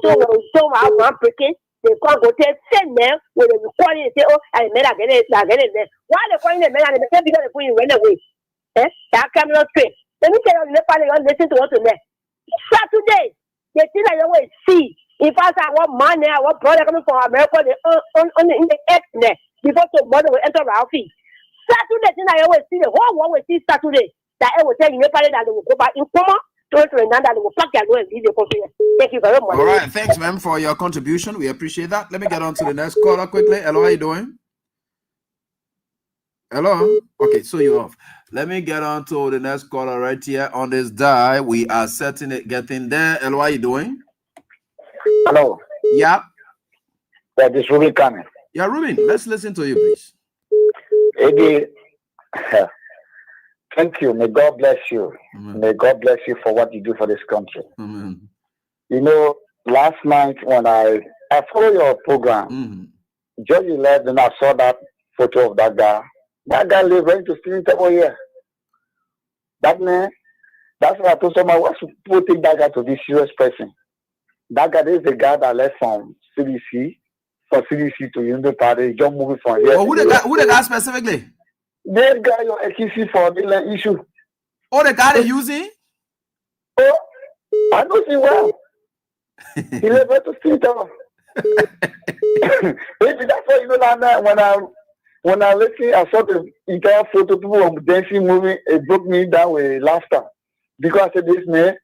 So one breaking, they can't go to send them when they record it and say, oh, I made a get it there. Why they calling them and they can't be going to put you run away? That camera straight. Let me tell you, you never find a listen to what to them. Saturday, they think I always see. If I say I want money, I want brother coming from America, they on the X there before tomorrow will enter our feet. Saturday, thing I always see the whole world will see Saturday. That I will tell you, never that they will go back in coma. Thank you very much. All right, thanks, ma'am, for your contribution. We appreciate that. Let me get on to the next caller quickly. Hello, how are you doing? Hello? Okay, so you're off. Let me get on to the next caller right here on this die. We are setting it, getting there. Hello, how are you doing? Hello. Yeah. Yeah, this Ruben coming. Yeah, Ruben, let's listen to you, please. Eddie, thank you. May God bless you. Amen. May God bless you for what you do for this country. Amen. You know, last night when I follow your program, just 11, I saw that photo of that guy. That guy lives right to stealing table here. That man, that's why I told someone, why should people take that guy to be serious person? That guy is the guy that left from CDC, from CDC to Union Party, just moving from here. Oh, who the guy specifically? That guy your XCC for the land issue. Oh, the guy they using? Oh, I know him well. He never to see them. Maybe that's why you know that when I listen, I saw the entire photo people of dancing moving. It broke me down with laughter because I said this man,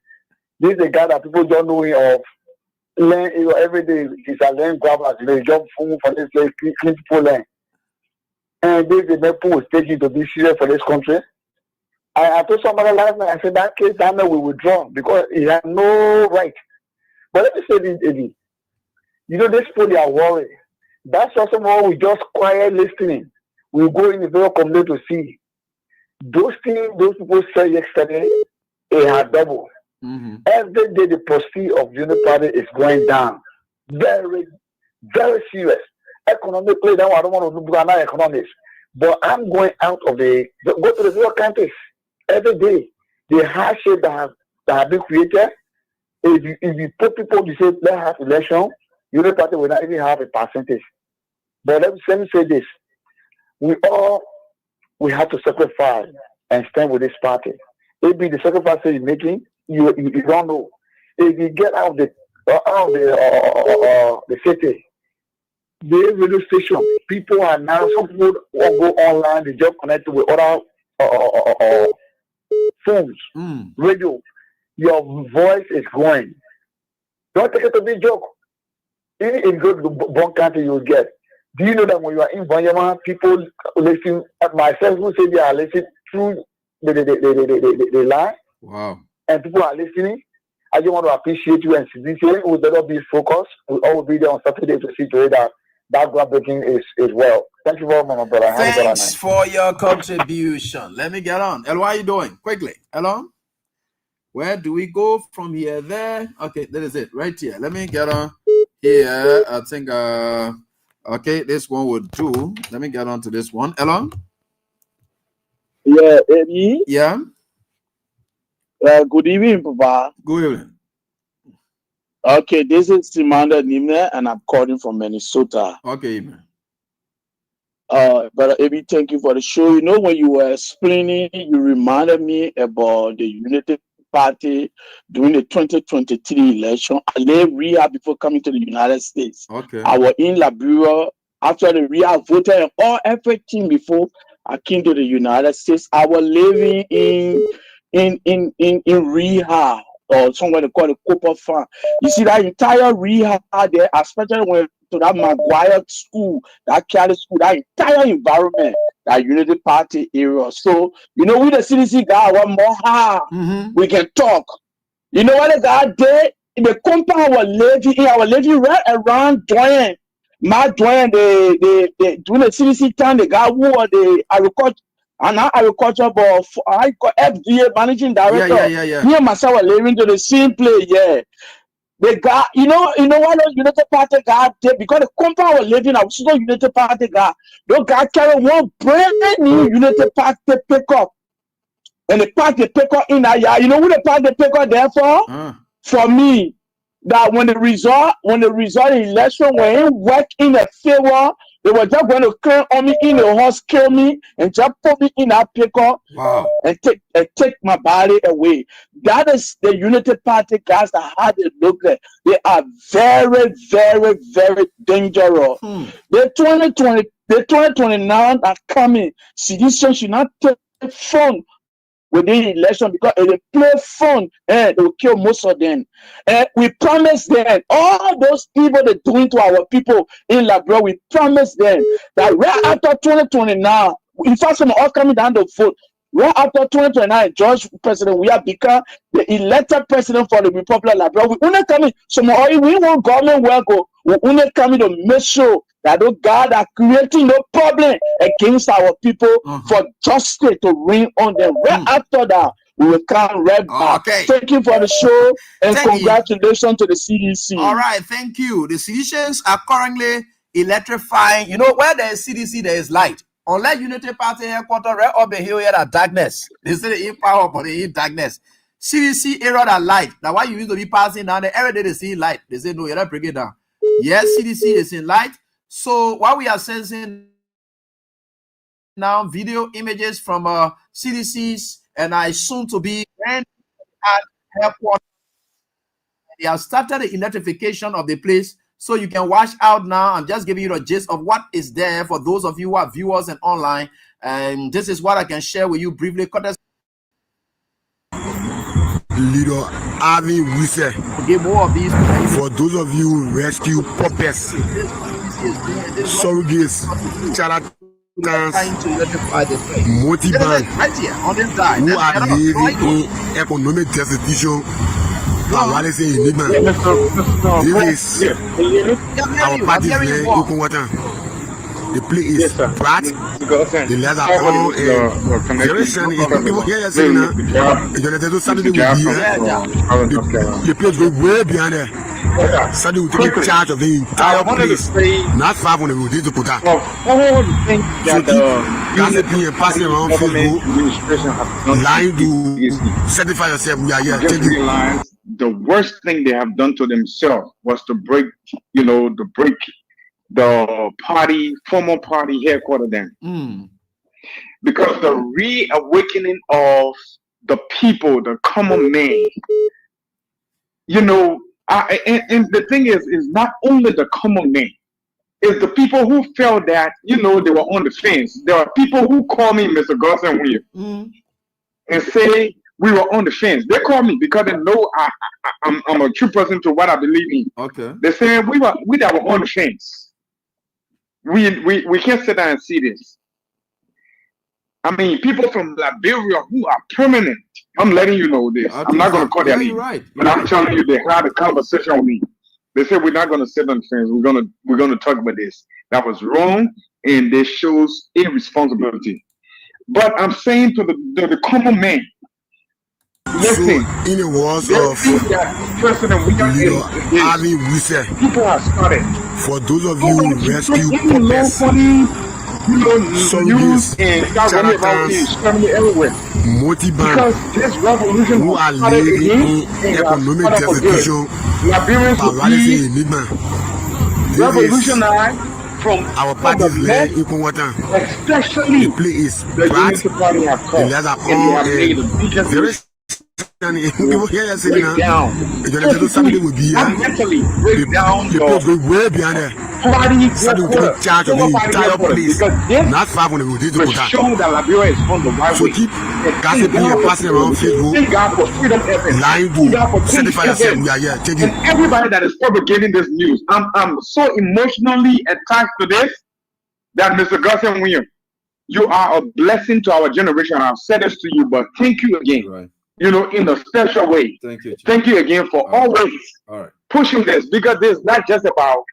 this is the guy that people don't know him of. Learn every day. He's a land grabber. They jump for this place, clean people land. And this the people was taking to be serious for this country. I told somebody last night, I said that case that man will withdraw because he had no right. But let me say this, Eddie. You know, these people they are worried. That's also why we just quiet listening. We go in the very community to see. Those things those people said yesterday, it had double. Every day the proceed of Union Party is going down. Very, very serious. Economically, I don't want to do another economics. But I'm going out of go to the real countries every day. The hardship that have been created. If you put people to say let's have election, Union Party will not even have a percentage. But let me say this. We have to sacrifice and stand with this party. Maybe the sacrifice you're making, you don't know. If you get out of the city, the radio station, people are now, some people won't go online, they just connect with other phones, radio. Your voice is going. Don't take it to be a joke. Even if you go to one country, you'll get. Do you know that when you are in Banyama, people listen, myself who say they are listening through the line? Wow. and people are listening. I just want to appreciate you and CDC. We better be focused. We all will be there on Saturday to see to it that groundbreaking is well. Thank you very much, my brother. Thanks for your contribution. Let me get on. El, what are you doing? Quickly. Hello? Where do we go from here? There. Okay, that is it. Right here. Let me get on here. I think, okay, this one would do. Let me get on to this one. Hello? Yeah, Eddie. Yeah? Good evening, Papa. Good evening. Okay, this is Simanda Nimne, and I'm calling from Minnesota. Okay, man. Brother Ebi, thank you for the show. You know, when you were explaining, you reminded me about the United Party during the 2023 election. I left Ria before coming to the United States. Okay. I was in Liberia after the Ria voted and everything before I came to the United States. I was living in Rehab, or somewhere they call it Cooper Farm. You see that entire Rehab there, especially when to that Maguire school, that Catholic school, that entire environment, that Unity Party area. So, you know, we the CDC guy want more hard. We can talk. You know what the guy did? In the compound I was living right around Doyen. My Doyen, during the CDC time, the guy who was the agriculture. And now agriculture, but I got FDA managing director. Yeah. Me and myself were living to the same place. Yeah, the guy, you know what those United Party guy did, because the compound was living. I was still United Party guy. Those guys carry one brand new United Party pickup, and the party pickup in that yard. You know who the party pickup there for? For me, that when the result election when it worked in the favor. They were just going to clear on me in the horse, kill me, and just put me in that pickup and take my body away. That is the United Party guys that how they look like. They are very, very, very dangerous. The 2029 are coming. Sedition should not take fun with the election, because if they play fun, they will kill most of them. And we promise them all those evil they're doing to our people in Liberia. We promise them that right after 2029, in fact, some are coming down the vote. Right after 2029, George President, we have become the elected president for the Republic of Liberia. We only coming, we want government will go. We only coming to make sure that those God are creating no problem against our people for justice to reign on them. Right after that, we will come right back. Okay. Thank you for the show, and congratulations to the CDC. All right, thank you. The citizens are currently electrifying. You know, where there is CDC, there is light. Unless Unity Party headquarters right up the hill here at darkness. They say the in power, but in darkness. CDC area that light. Now, why you need to be passing down there every day they see light. They say, no, you're not bringing it down. Yes, CDC is in light. So while we are sensing now video images from CDCs and I soon to be at headquarters, they have started the electrification of the place. So you can watch out now. I'm just giving you the gist of what is there for those of you who are viewers and online. And this is what I can share with you briefly. Leader Arvin Wisse. Give more of these. For those of you who rescue puppets, surrogates, charlatans, motivans, who are living in economic destitution. What is it? This is our party here in Okunwatan. The place is flat. The letters are all very sunny. People here saying that the Saturday will be here. The place goes way behind there. Saturday will take charge of the entire place. Not far from the road. This is the Kota. So keep gossiping and passing around Facebook, lying to certify yourself. We are here. Thank you. The worst thing they have done to themselves was to break the party, former party headquarters down. Because the reawakening of the people, the common man, you know, and the thing is not only the common man, it's the people who felt that, you know, they were on the fence. There are people who call me Mr. Garson William and say, we were on the fence. They call me because they know I'm a true person to what I believe in. Okay. They say we were on the fence. We can't sit down and see this. I mean, people from Liberia who are permanent. I'm letting you know this. I'm not going to call their name, right. But I'm telling you, they had a conversation with me. They said we're not going to sit on the fence. We're going to talk about this. That was wrong, and this shows irresponsibility. But I'm saying to the common man, listen. So, in the words of President William people have started. For those of you who rescue puppets, soldiers, charlatans, motivants, who are living in economic destitution, revolutionary from our party's land, especially the place is bad, and that's all people here saying now, somebody will be here. The place will way behind there. Somebody will take charge of the entire place. Not far from the road. So keep gossiping and passing around Facebook, lying to certify yourself. We are here. And everybody that is propagating this news, I'm so emotionally attached to this that Mr. Garcia William, you are a blessing to our generation. I've said this to you, but thank you again. Right. You know, in a special way. Thank you. Thank you again for always pushing this, because this is not just about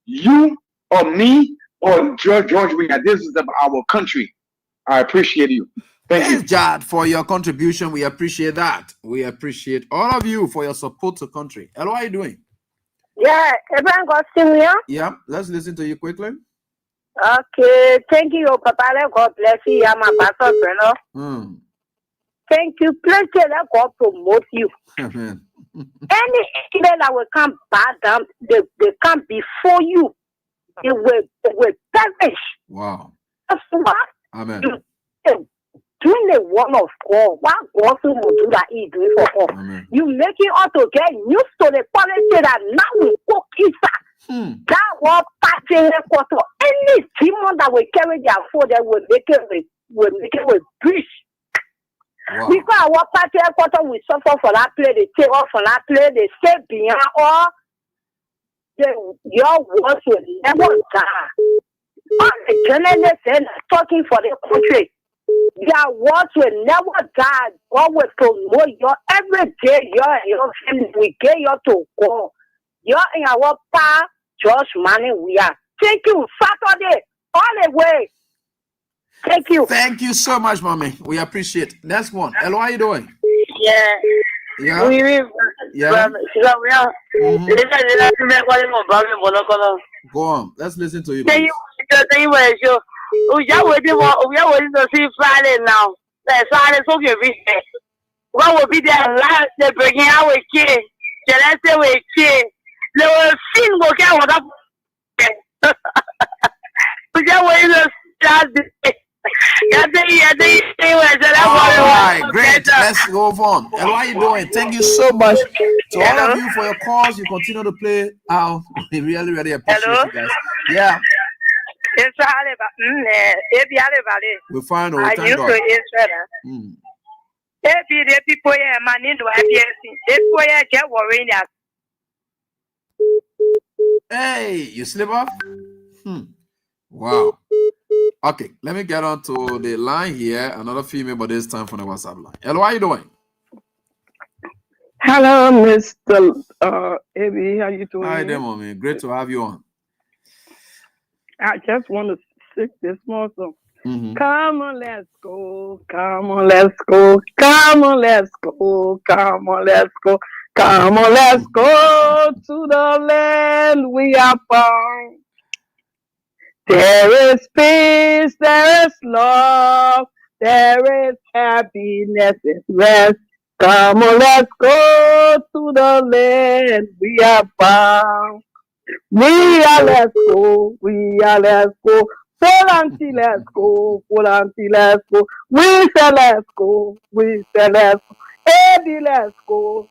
you or me or George Weah. This is about our country. I appreciate you. Thank you, Jad, for your contribution. We appreciate that. We appreciate all of you for your support to country. Hello, how are you doing? Yeah, everyone got senior. Yeah, let's listen to you quickly. Okay, thank you, Papa. God bless you. I'm a pastor, Bruno. Thank you. Please let God promote you. Amen. Any accident that will come bad, they come before you. They will perish. Wow. That's what. Amen. Doing the one of God. What God will do that He doing for all. You make it all to get used to the policy that now we cook inside. That was passing the quarter. Any demon that will carry their food, they will make it with breach. Wow. Because our party quarter we suffer for that play, they take off for that play, they stay behind all your words will never die. All the journalists and talking for the country, their words will never die. God will promote you every day. Your family, we get you to go. You're in our power, George Money, we are. Thank you, Saturday, all the way. Thank you. Thank you so much, mommy. We appreciate. Next one. Hello, how are you doing? Yeah. Yeah. Yeah. Go on. Let's listen to you. We are waiting to see Friday now. Friday so good. What will be their last? They're breaking out with kids. Let's say with kids. They will see what kind of. We are waiting to start this. All right, great. Let's go on. And how are you doing? Thank you so much to all of you for your calls. You continue to play. We really, really appreciate you guys. Yeah. We're fine. Thank God. Hey, you sleep off? Wow. Okay, let me get on to the line here. Another female, but this time from the WhatsApp line. Hello, how are you doing? Hello, Mr. Abby. How you doing? Hi there, mommy. Great to have you on. I just want to sing this more song. Come on, let's go. Come on, let's go. Come on, let's go. Come on, let's go. Come on, let's go to the land we are born. There is peace, there is love, there is happiness and rest. Come on, let's go to the land we are bound. We are let's go, let's go. Volanti, let's go, Volanti, let's go. We say let's go, let's go. Ebi, let's go,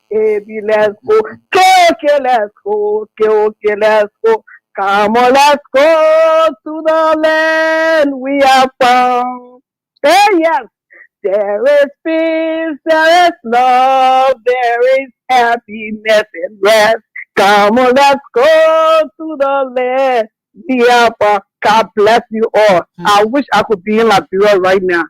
let's go. Keke, let's go, let's go. Come on, let's go to the land we are found. Hey, yes, there is peace, there is love, there is happiness and rest. Come on, let's go to the land we are found. God bless you all. I wish I could be in Liberia right now.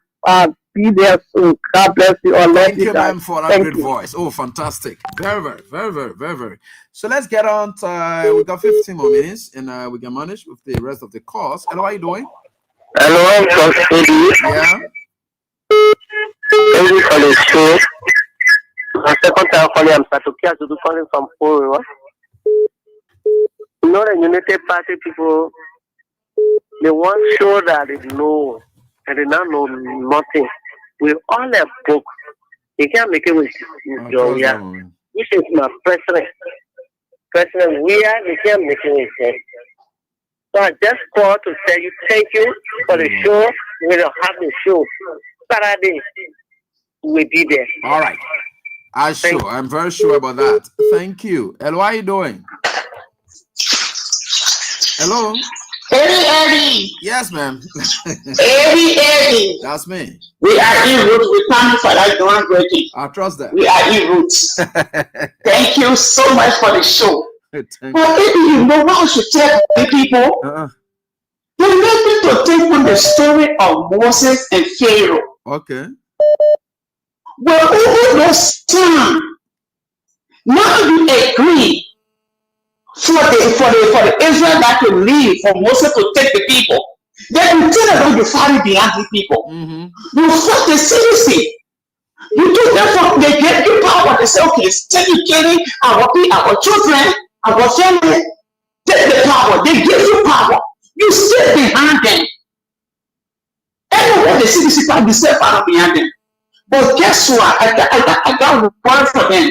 be there soon. God bless you all. Thank you, ma'am, for that great voice. Oh, fantastic. Very. So let's get on to, we got 15 more minutes, and we can manage with the rest of the course. Hello, how are you doing? Hello, I'm Yeah. Thank you for the show. My second time calling, I'm Satokia to do calling from Poro. You know, the United Party people, they want to show that they know, and they now know nothing. We all have book. They can't make it with Georgia. This is my president. President, we are, they can't make it with him. So I just called to tell you thank you for the show. We will have the show Saturday. We'll be there. All right. I'm very sure about that. Thank you. Hello, how are you doing? Hello? Eddie. Yes, ma'am. Eddie. That's me. We are E-Roots. We thank you for that Joan Great. I trust that. We are E-Roots. Thank you so much for the show. But Eddie, you know what I should tell the people? You need to take on the story of Moses and Pharaoh. Okay. Well, over those time, now you agree for the Israelites to leave, for Moses to take the people. Then you tell them you fight behind the people. You fight the citizen. You do that for they get you power. They say, okay, instead of killing our children, our family, take the power. They give you power. You stay behind them. Everyone the citizen can be safe out behind them. But guess what? I got a word for them.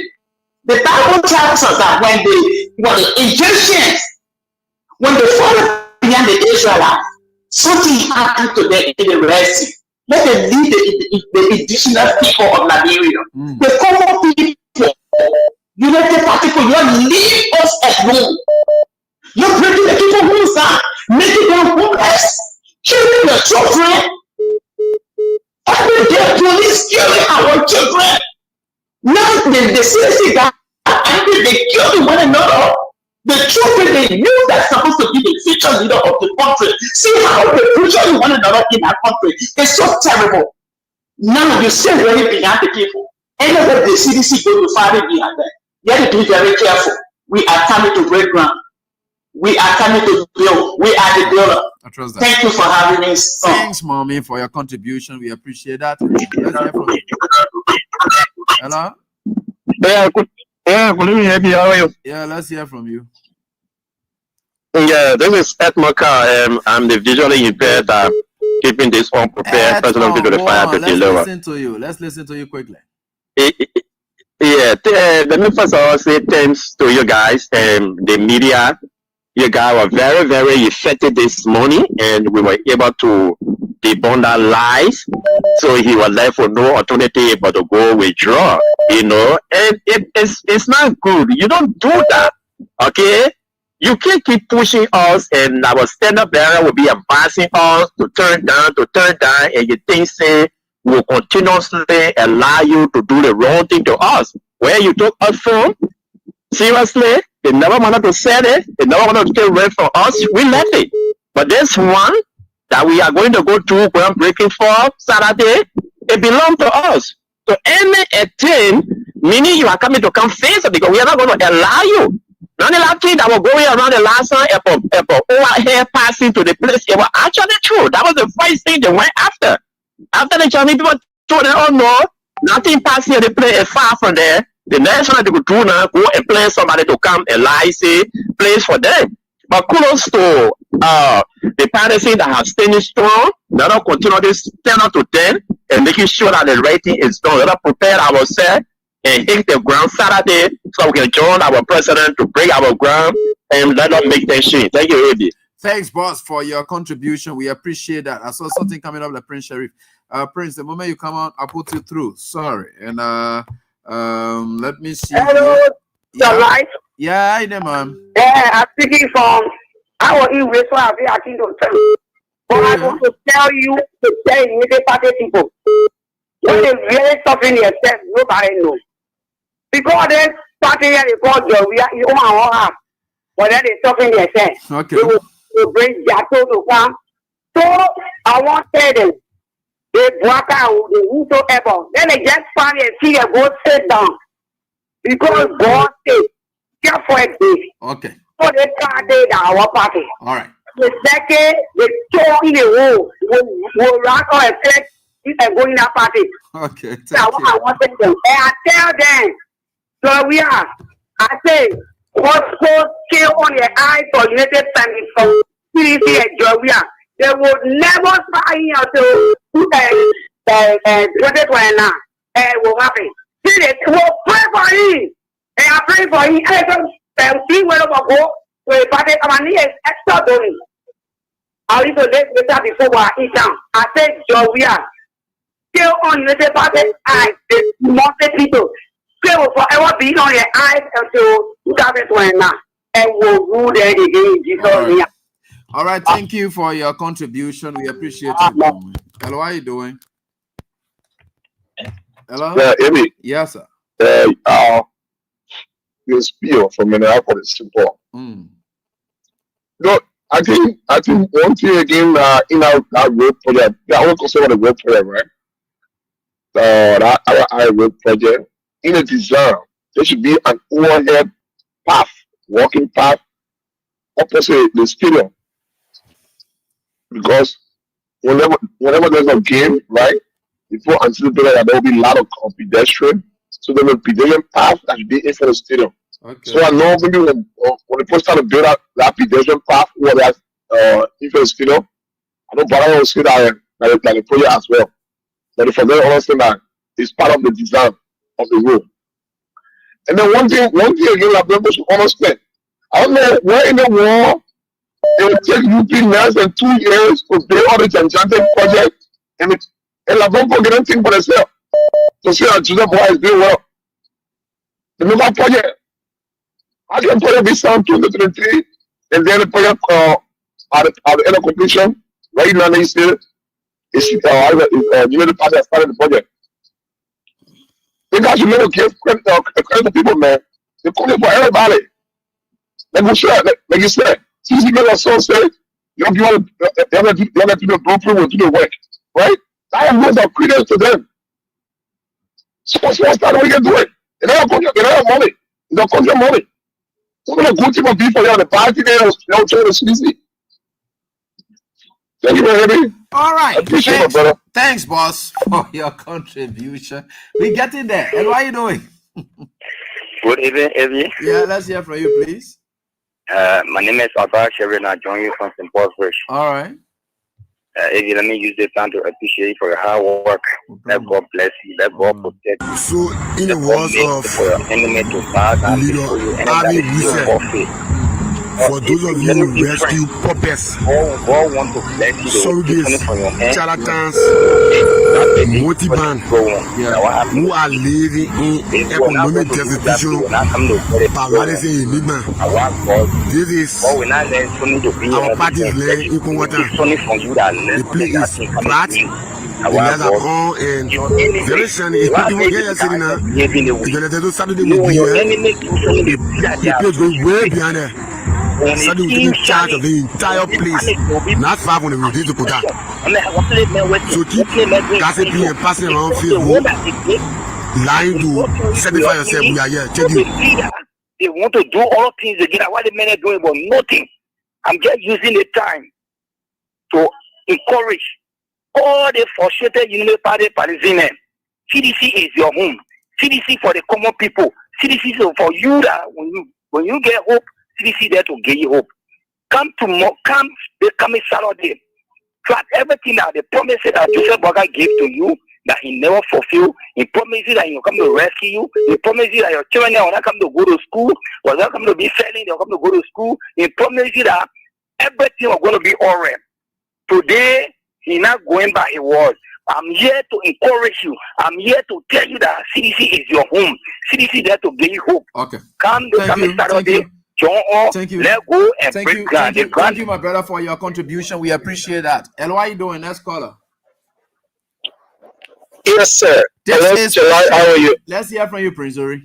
The Bible tells us that when the Egyptians, when they fought behind the Israelites, something happened to them in the Red Sea. Let them lead the indigenous people of Liberia. The common people, United Party people, you leave us alone. You're breaking the people who's that, making them homeless, killing their children. Every day, police killing our children. Now the citizens got angry, they killed one another. The children they knew that's supposed to be the future leader of the country. See how they push one another in our country. It's so terrible. Now you still ready behind the people. Anyway, the CDC going to fight it behind them. You have to be very careful. We are coming to break ground. We are coming to build. We are the builder. I trust that. Thank you for having me. Thanks, mommy, for your contribution. We appreciate that. Let's hear from you. Hello? Good evening, Eddie. How are you? Yeah, let's hear from you. Yeah, this is Ed Maka. I'm the visually impaired, keeping this unprepared president to the fire to deliver. Let's listen to you quickly. Yeah, let me first of all say thanks to you guys and the media. You guys were very, very effective this morning, and we were able to debunk that lies. So he was left for no alternative but to go withdraw, you know, and it's not good. You don't do that, okay? You can't keep pushing us, and our stand-up bearer will be advising us to turn down, and you think, say, will continuously allow you to do the wrong thing to us. Where you took us from, seriously, they never wanted to sell it, they never wanted to take rent for us, we left it. But this one that we are going to go to groundbreaking for Saturday, it belongs to us. So any attempt, meaning you are coming to come face it, because we are not going to allow you. None of that thing that was going around the last time, overhead passing to the place, it was actually true. That was the first thing they went after. After the Chinese people told them, oh no, nothing passing in the place is far from there. The next one they could do now, go and play somebody to come and lie, say, place for them. But kudos to the parties that have stayed strong, let us continue this 10 out to 10 and making sure that the rating is done. Let us prepare ourselves and hit the ground Saturday so we can join our president to break our ground and let us make that shit. Thank you, Eddie. Thanks, boss, for your contribution. We appreciate that. I saw something coming up, like Prince Sharif. Prince, the moment you come out, I'll put you through. Sorry. And let me see. Hello, yeah. Right? Yeah, I know, ma'am. Yeah, I'm speaking from our English, so I'll be asking to tell you. But I want to tell you, to tell United Party people, when they really suffering themselves, nobody knows. Because then party here they call Georgia, you don't have, but then they suffering themselves. Okay. They will bring Jato to come. So I want to tell them, they walk out, they whosoever. Then they just find and see them go sit down. Because God said, just for a day. Okay. So they started our party. All right. The second, they throw in the hole, will rock or a flex, you can go in that party. Okay. That's what I want them to. And I tell them, so we are. I say, also kill on your eyes for United Family from CDC and Georgia. They would never sign until 2029. And will happen. See, they will pray for him. And I pray for him. And see where we go. So if I take my knee, it's extra doing. I used to live with that before I eat down. I said, Georgia, kill on United Party and the most people. They will forever be on your eyes until 2029. And will rule there again in Jesus' name. All right, thank you for your contribution. We appreciate it. Hello, how are you doing? Hello? Yeah, Amy. Yes, sir. You speak from Minneapolis, Simple. No, I think one thing again in our road project, I want to say about the road project, right? Our road project, in a design, there should be an overhead path, walking path, opposite the stadium. Because whenever there's a game, right, before anticipating that there will be a lot of pedestrian, so there will be pedestrian path that should be in front of the stadium. Okay. So I know maybe when they first start to build out that pedestrian path or that in front of the stadium, I know Barra will say that like a project as well. But for them, understand that it's part of the design of the road. And then one thing again, like people should understand. I don't know where in the world it will take UP less than 2 years to build all the gigantic project, and like don't forget anything for themselves. To say that Joseph Boy is doing well. The mega project, I can project be signed 2023, and then the project at the end of completion, right now they say it's the party that started the project. You guys should never give credit to people, man. They call it for everybody. Like you said, CC made us so say, you want to do the blueprint, will do the work, right? I am not credence to them. So what's that we can do it? They don't have money. They don't control money. Some of the good people here on the party, they don't try to CC. Thank you very much. All right. I appreciate it, brother. Thanks, boss, for your contribution. We get in there. And what are you doing? Good evening, Evie. Yeah, let's hear from you, please. My name is Alba Sherry, and I join you from St. Paul's Bridge. All right. Evie, let me use this time to appreciate you for your hard work. Let God bless you. Let God protect you. So, in the words of for your enemy to bow down before you, and that is your forfeit. for those of you who rescue puppets, God want to bless you. surrogates, charlatans, motivan, who are living in economic destitution, paralysis in Midman. This is our party's land in Kongwata. The place is flat. The guys are gone, and very sunny. If people get here sitting now, the Saturday will be here. The place goes way behind there. Saturday will take charge of the entire place, not far from the road to Kota. So keep gossiping and passing around Facebook, lying to certify yourself. We are here. Check you. They want to do all things again. What the men are doing, but nothing. I'm just using the time to encourage all the frustrated United Party Palestinians. CDC is your home. CDC for the common people. CDC is for you that when you get hope, CDC there to give you hope. Come the coming Saturday. Track everything that the promises that Joseph Boga gave to you that he never fulfilled. He promises that he will come to rescue you. He promises that your children will not come to go to school, will not come to be failing, they will come to go to school. He promises that everything will going to be all right. Today, he's not going by his word. I'm here to encourage you. I'm here to tell you that CDC is your home. CDC there to give you hope. Okay. Come Saturday. Thank you. Let go and break ground. Thank you, my brother, for your contribution. We appreciate that. And what are you doing? Next caller. Yes, sir. How are you? Let's hear from you, Prince Ori.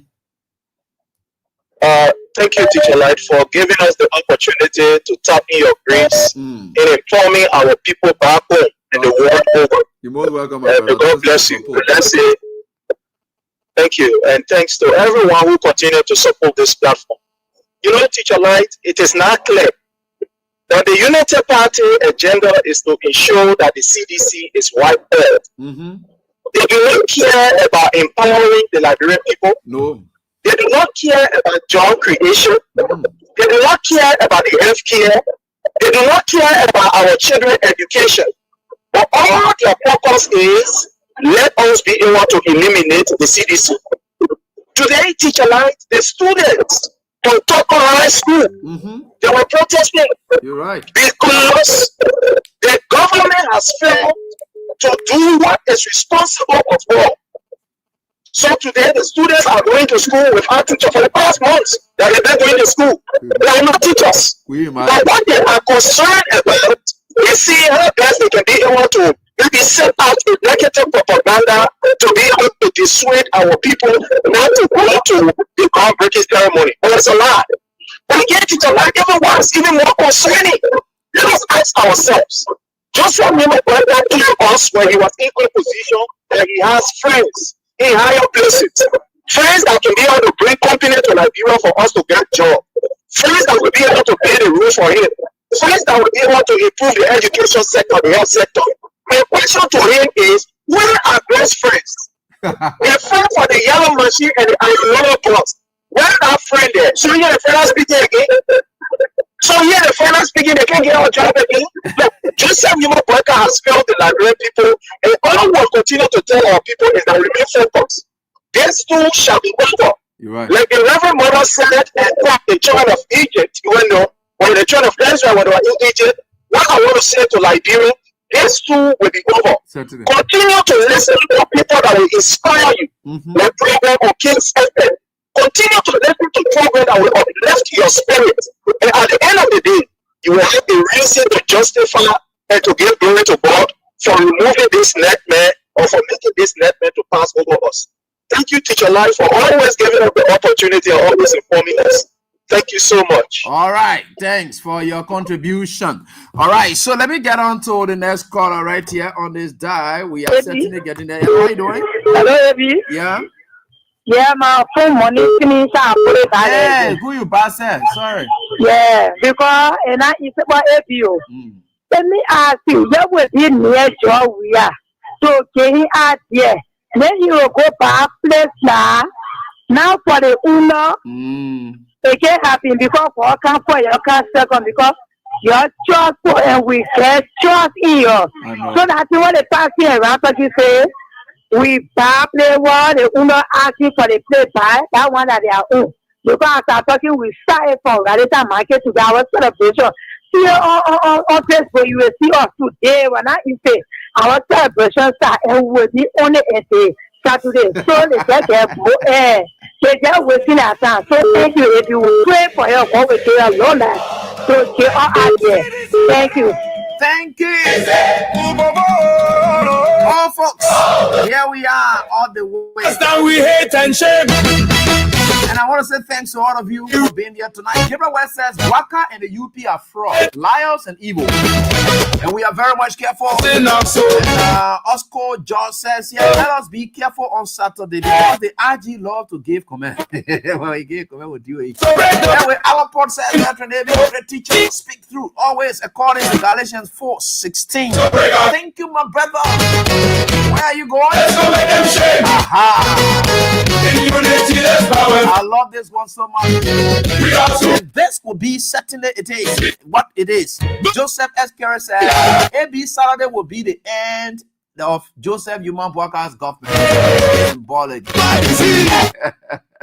Thank you, Teacher Light, for giving us the opportunity to tap in your grace in informing our people back home and the world over. You're most welcome, my brother. God bless you. Let's say thank you, and thanks to everyone who continue to support this platform. You know, Teacher Light, it is not clear that the Unity Party agenda is to ensure that the CDC is wiped out. They do not care about empowering the Liberian people. No. They do not care about job creation. They do not care about the health care. They do not care about our children's education. But all their purpose is, let us be able to eliminate the CDC. Today, Teacher Light, the students on top of high school, they were protesting. You're right. Because the government has failed to do what is responsible of all. So today, the students are going to school without teachers for the past months that they've been going to school. They are not teachers. But what they are concerned about is seeing how best they can be able to maybe set out a negative propaganda to be able to dissuade our people not to go to the groundbreaking ceremony. But it's a lie. But again, Teacher Light, everyone's even more concerning. Let us ask ourselves. Joseph Nima brother told us when he was in a position that he has friends in higher places. Friends that can be able to bring company to Nigeria for us to get jobs. Friends that will be able to pay the roof for him. Friends that will be able to improve the education sector, the health sector. My question to him is, where are those friends? The friend for the yellow machine and the yellow bus. Where are that friend there? So here the fellow speaking again. So here the fellow speaking, they can't get our job again. Look, Joseph Nima Boyka has failed the Liberian people, and all we will continue to tell our people is that remain focused. This too shall be over. Right. Like the Reverend Mother said, and the children of Egypt, when the children of Israel when they were in Egypt, what I want to say to Liberia, this too will be over. Certainly. Continue to listen to people that will inspire you. The program on King's FM. Continue to listen to program that will uplift your spirit. And at the end of the day, you will have a reason to justify and to give glory to God for removing this nightmare or for making this nightmare to pass over us. Thank you, Teacher Light, for always giving us the opportunity and always informing us. Thank you so much. All right. Thanks for your contribution. All right. So let me get on to the next caller right here on this die. We are certainly getting there. How are you doing? Hello, Abby. Yeah. Yeah, my phone money finish up. Hey, who you pass? Sorry. Yeah, because and I is about APO. Let me ask you, where would be near Joe we are? So can he ask here? Then you will go back place now. Now for the Uno, it can happen because for come for your second because your trust and we get trust in you. So that's what the party around you say. We play one, the Uno asking for the play by that one that they are own. Because after talking, we started from Galita Market to our celebration. See on Facebook, you will see us today when I say our celebration start and will be only at the Saturday. So they get waiting at time. So thank you. If you will pray for your God with your Lord, so they are out there. Thank you. Thank you. Oh, folks, here we are all the way. That we hate and shame. And I want to say thanks to all of you for being here tonight. Gabriel West says Waka and the UP are fraud, liars and evil. And we are very much careful. And Oscar George says, yeah, let us be careful on Saturday because the RG love to give command. Well, he gave command with you. Anyway, Alan Port says, the teacher speak through always according to Galatians 4:16. Thank you, my brother. Where are you going? Let's go make them shame. Aha. In unity, there's power. I love this one so much. And this will be certainly it is what it is. Joseph S. Kerry said, AB Saturday will be the end of Joseph Nima Boyka's government. Symbolic.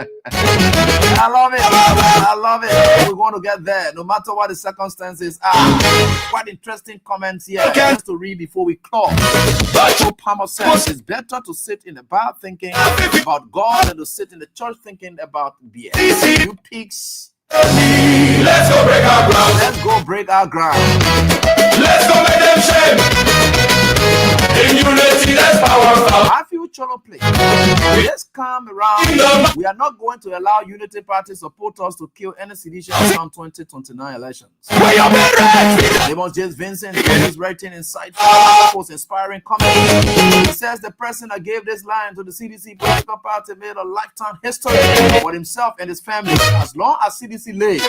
I love it. I love it. We're going to get there, no matter what the circumstances are. Quite interesting comments here. Just to read before we close. Joe Palmer says it's better to sit in the bar thinking about God than to sit in the church thinking about beer. You pigs. Let's go break our ground. Let's go break our ground. Let's go make them shame. In unity, there's power. Our future Cholo play. This come around, we are not going to allow Unity Party supporters to kill any sedition around 2029 elections. Lemon James Vincent is writing insightful, inspiring comments. He says the person that gave this line to the CDC political party made a lifetime history for himself and his family. As long as CDC lives,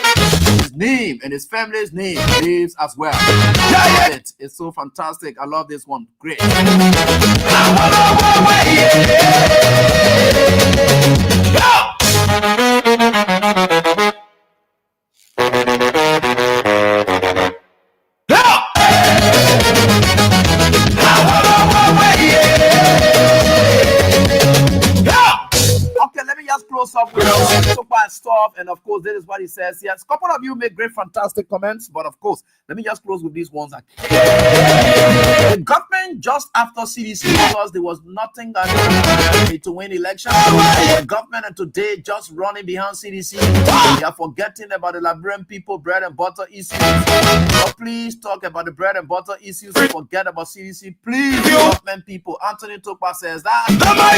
his name and his family's name lives as well. It's so fantastic. I love this one. Great. Okay, let me just close up with super stuff, and of course, this is what he says. Yes, a couple of you make great, fantastic comments, but of course, let me just close with these ones. The government just after CDC, because there was nothing to win election. The government and today just running behind CDC. They are forgetting about the Liberian people, bread and butter issues. So please talk about the bread and butter issues and forget about CDC. Please, government people. Anthony Tokpa says that.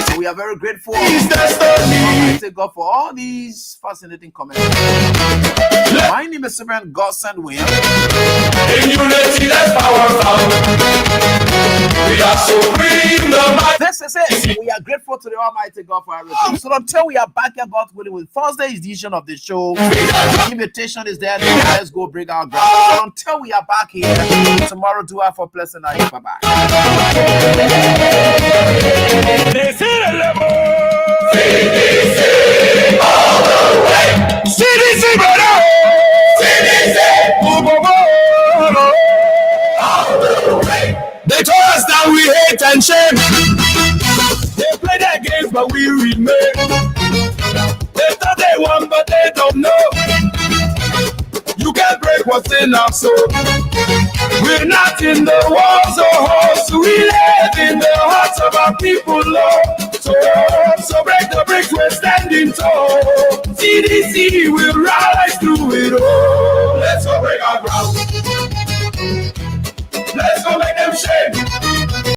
So we are very grateful. Thank God for all these fascinating comments. My name is Reverend Godson William. In unity, that's powerful. We are supreme. This is it. We are grateful to the Almighty God for everything. So until we are back here, God willing, with Thursday's edition of the show, the invitation is there. Let's go break our ground. So until we are back here tomorrow, do our for pleasant night. Bye bye. CDC all the way. CDC, brother. CDC all the way. They tore us down, we hate and shame. They play their games, but we remain. They thought they won, but they don't know. You can't break what's in our soul. We're not in the walls or halls. We live in the hearts of our people, Lord. So break the bricks, we're standing tall. CDC will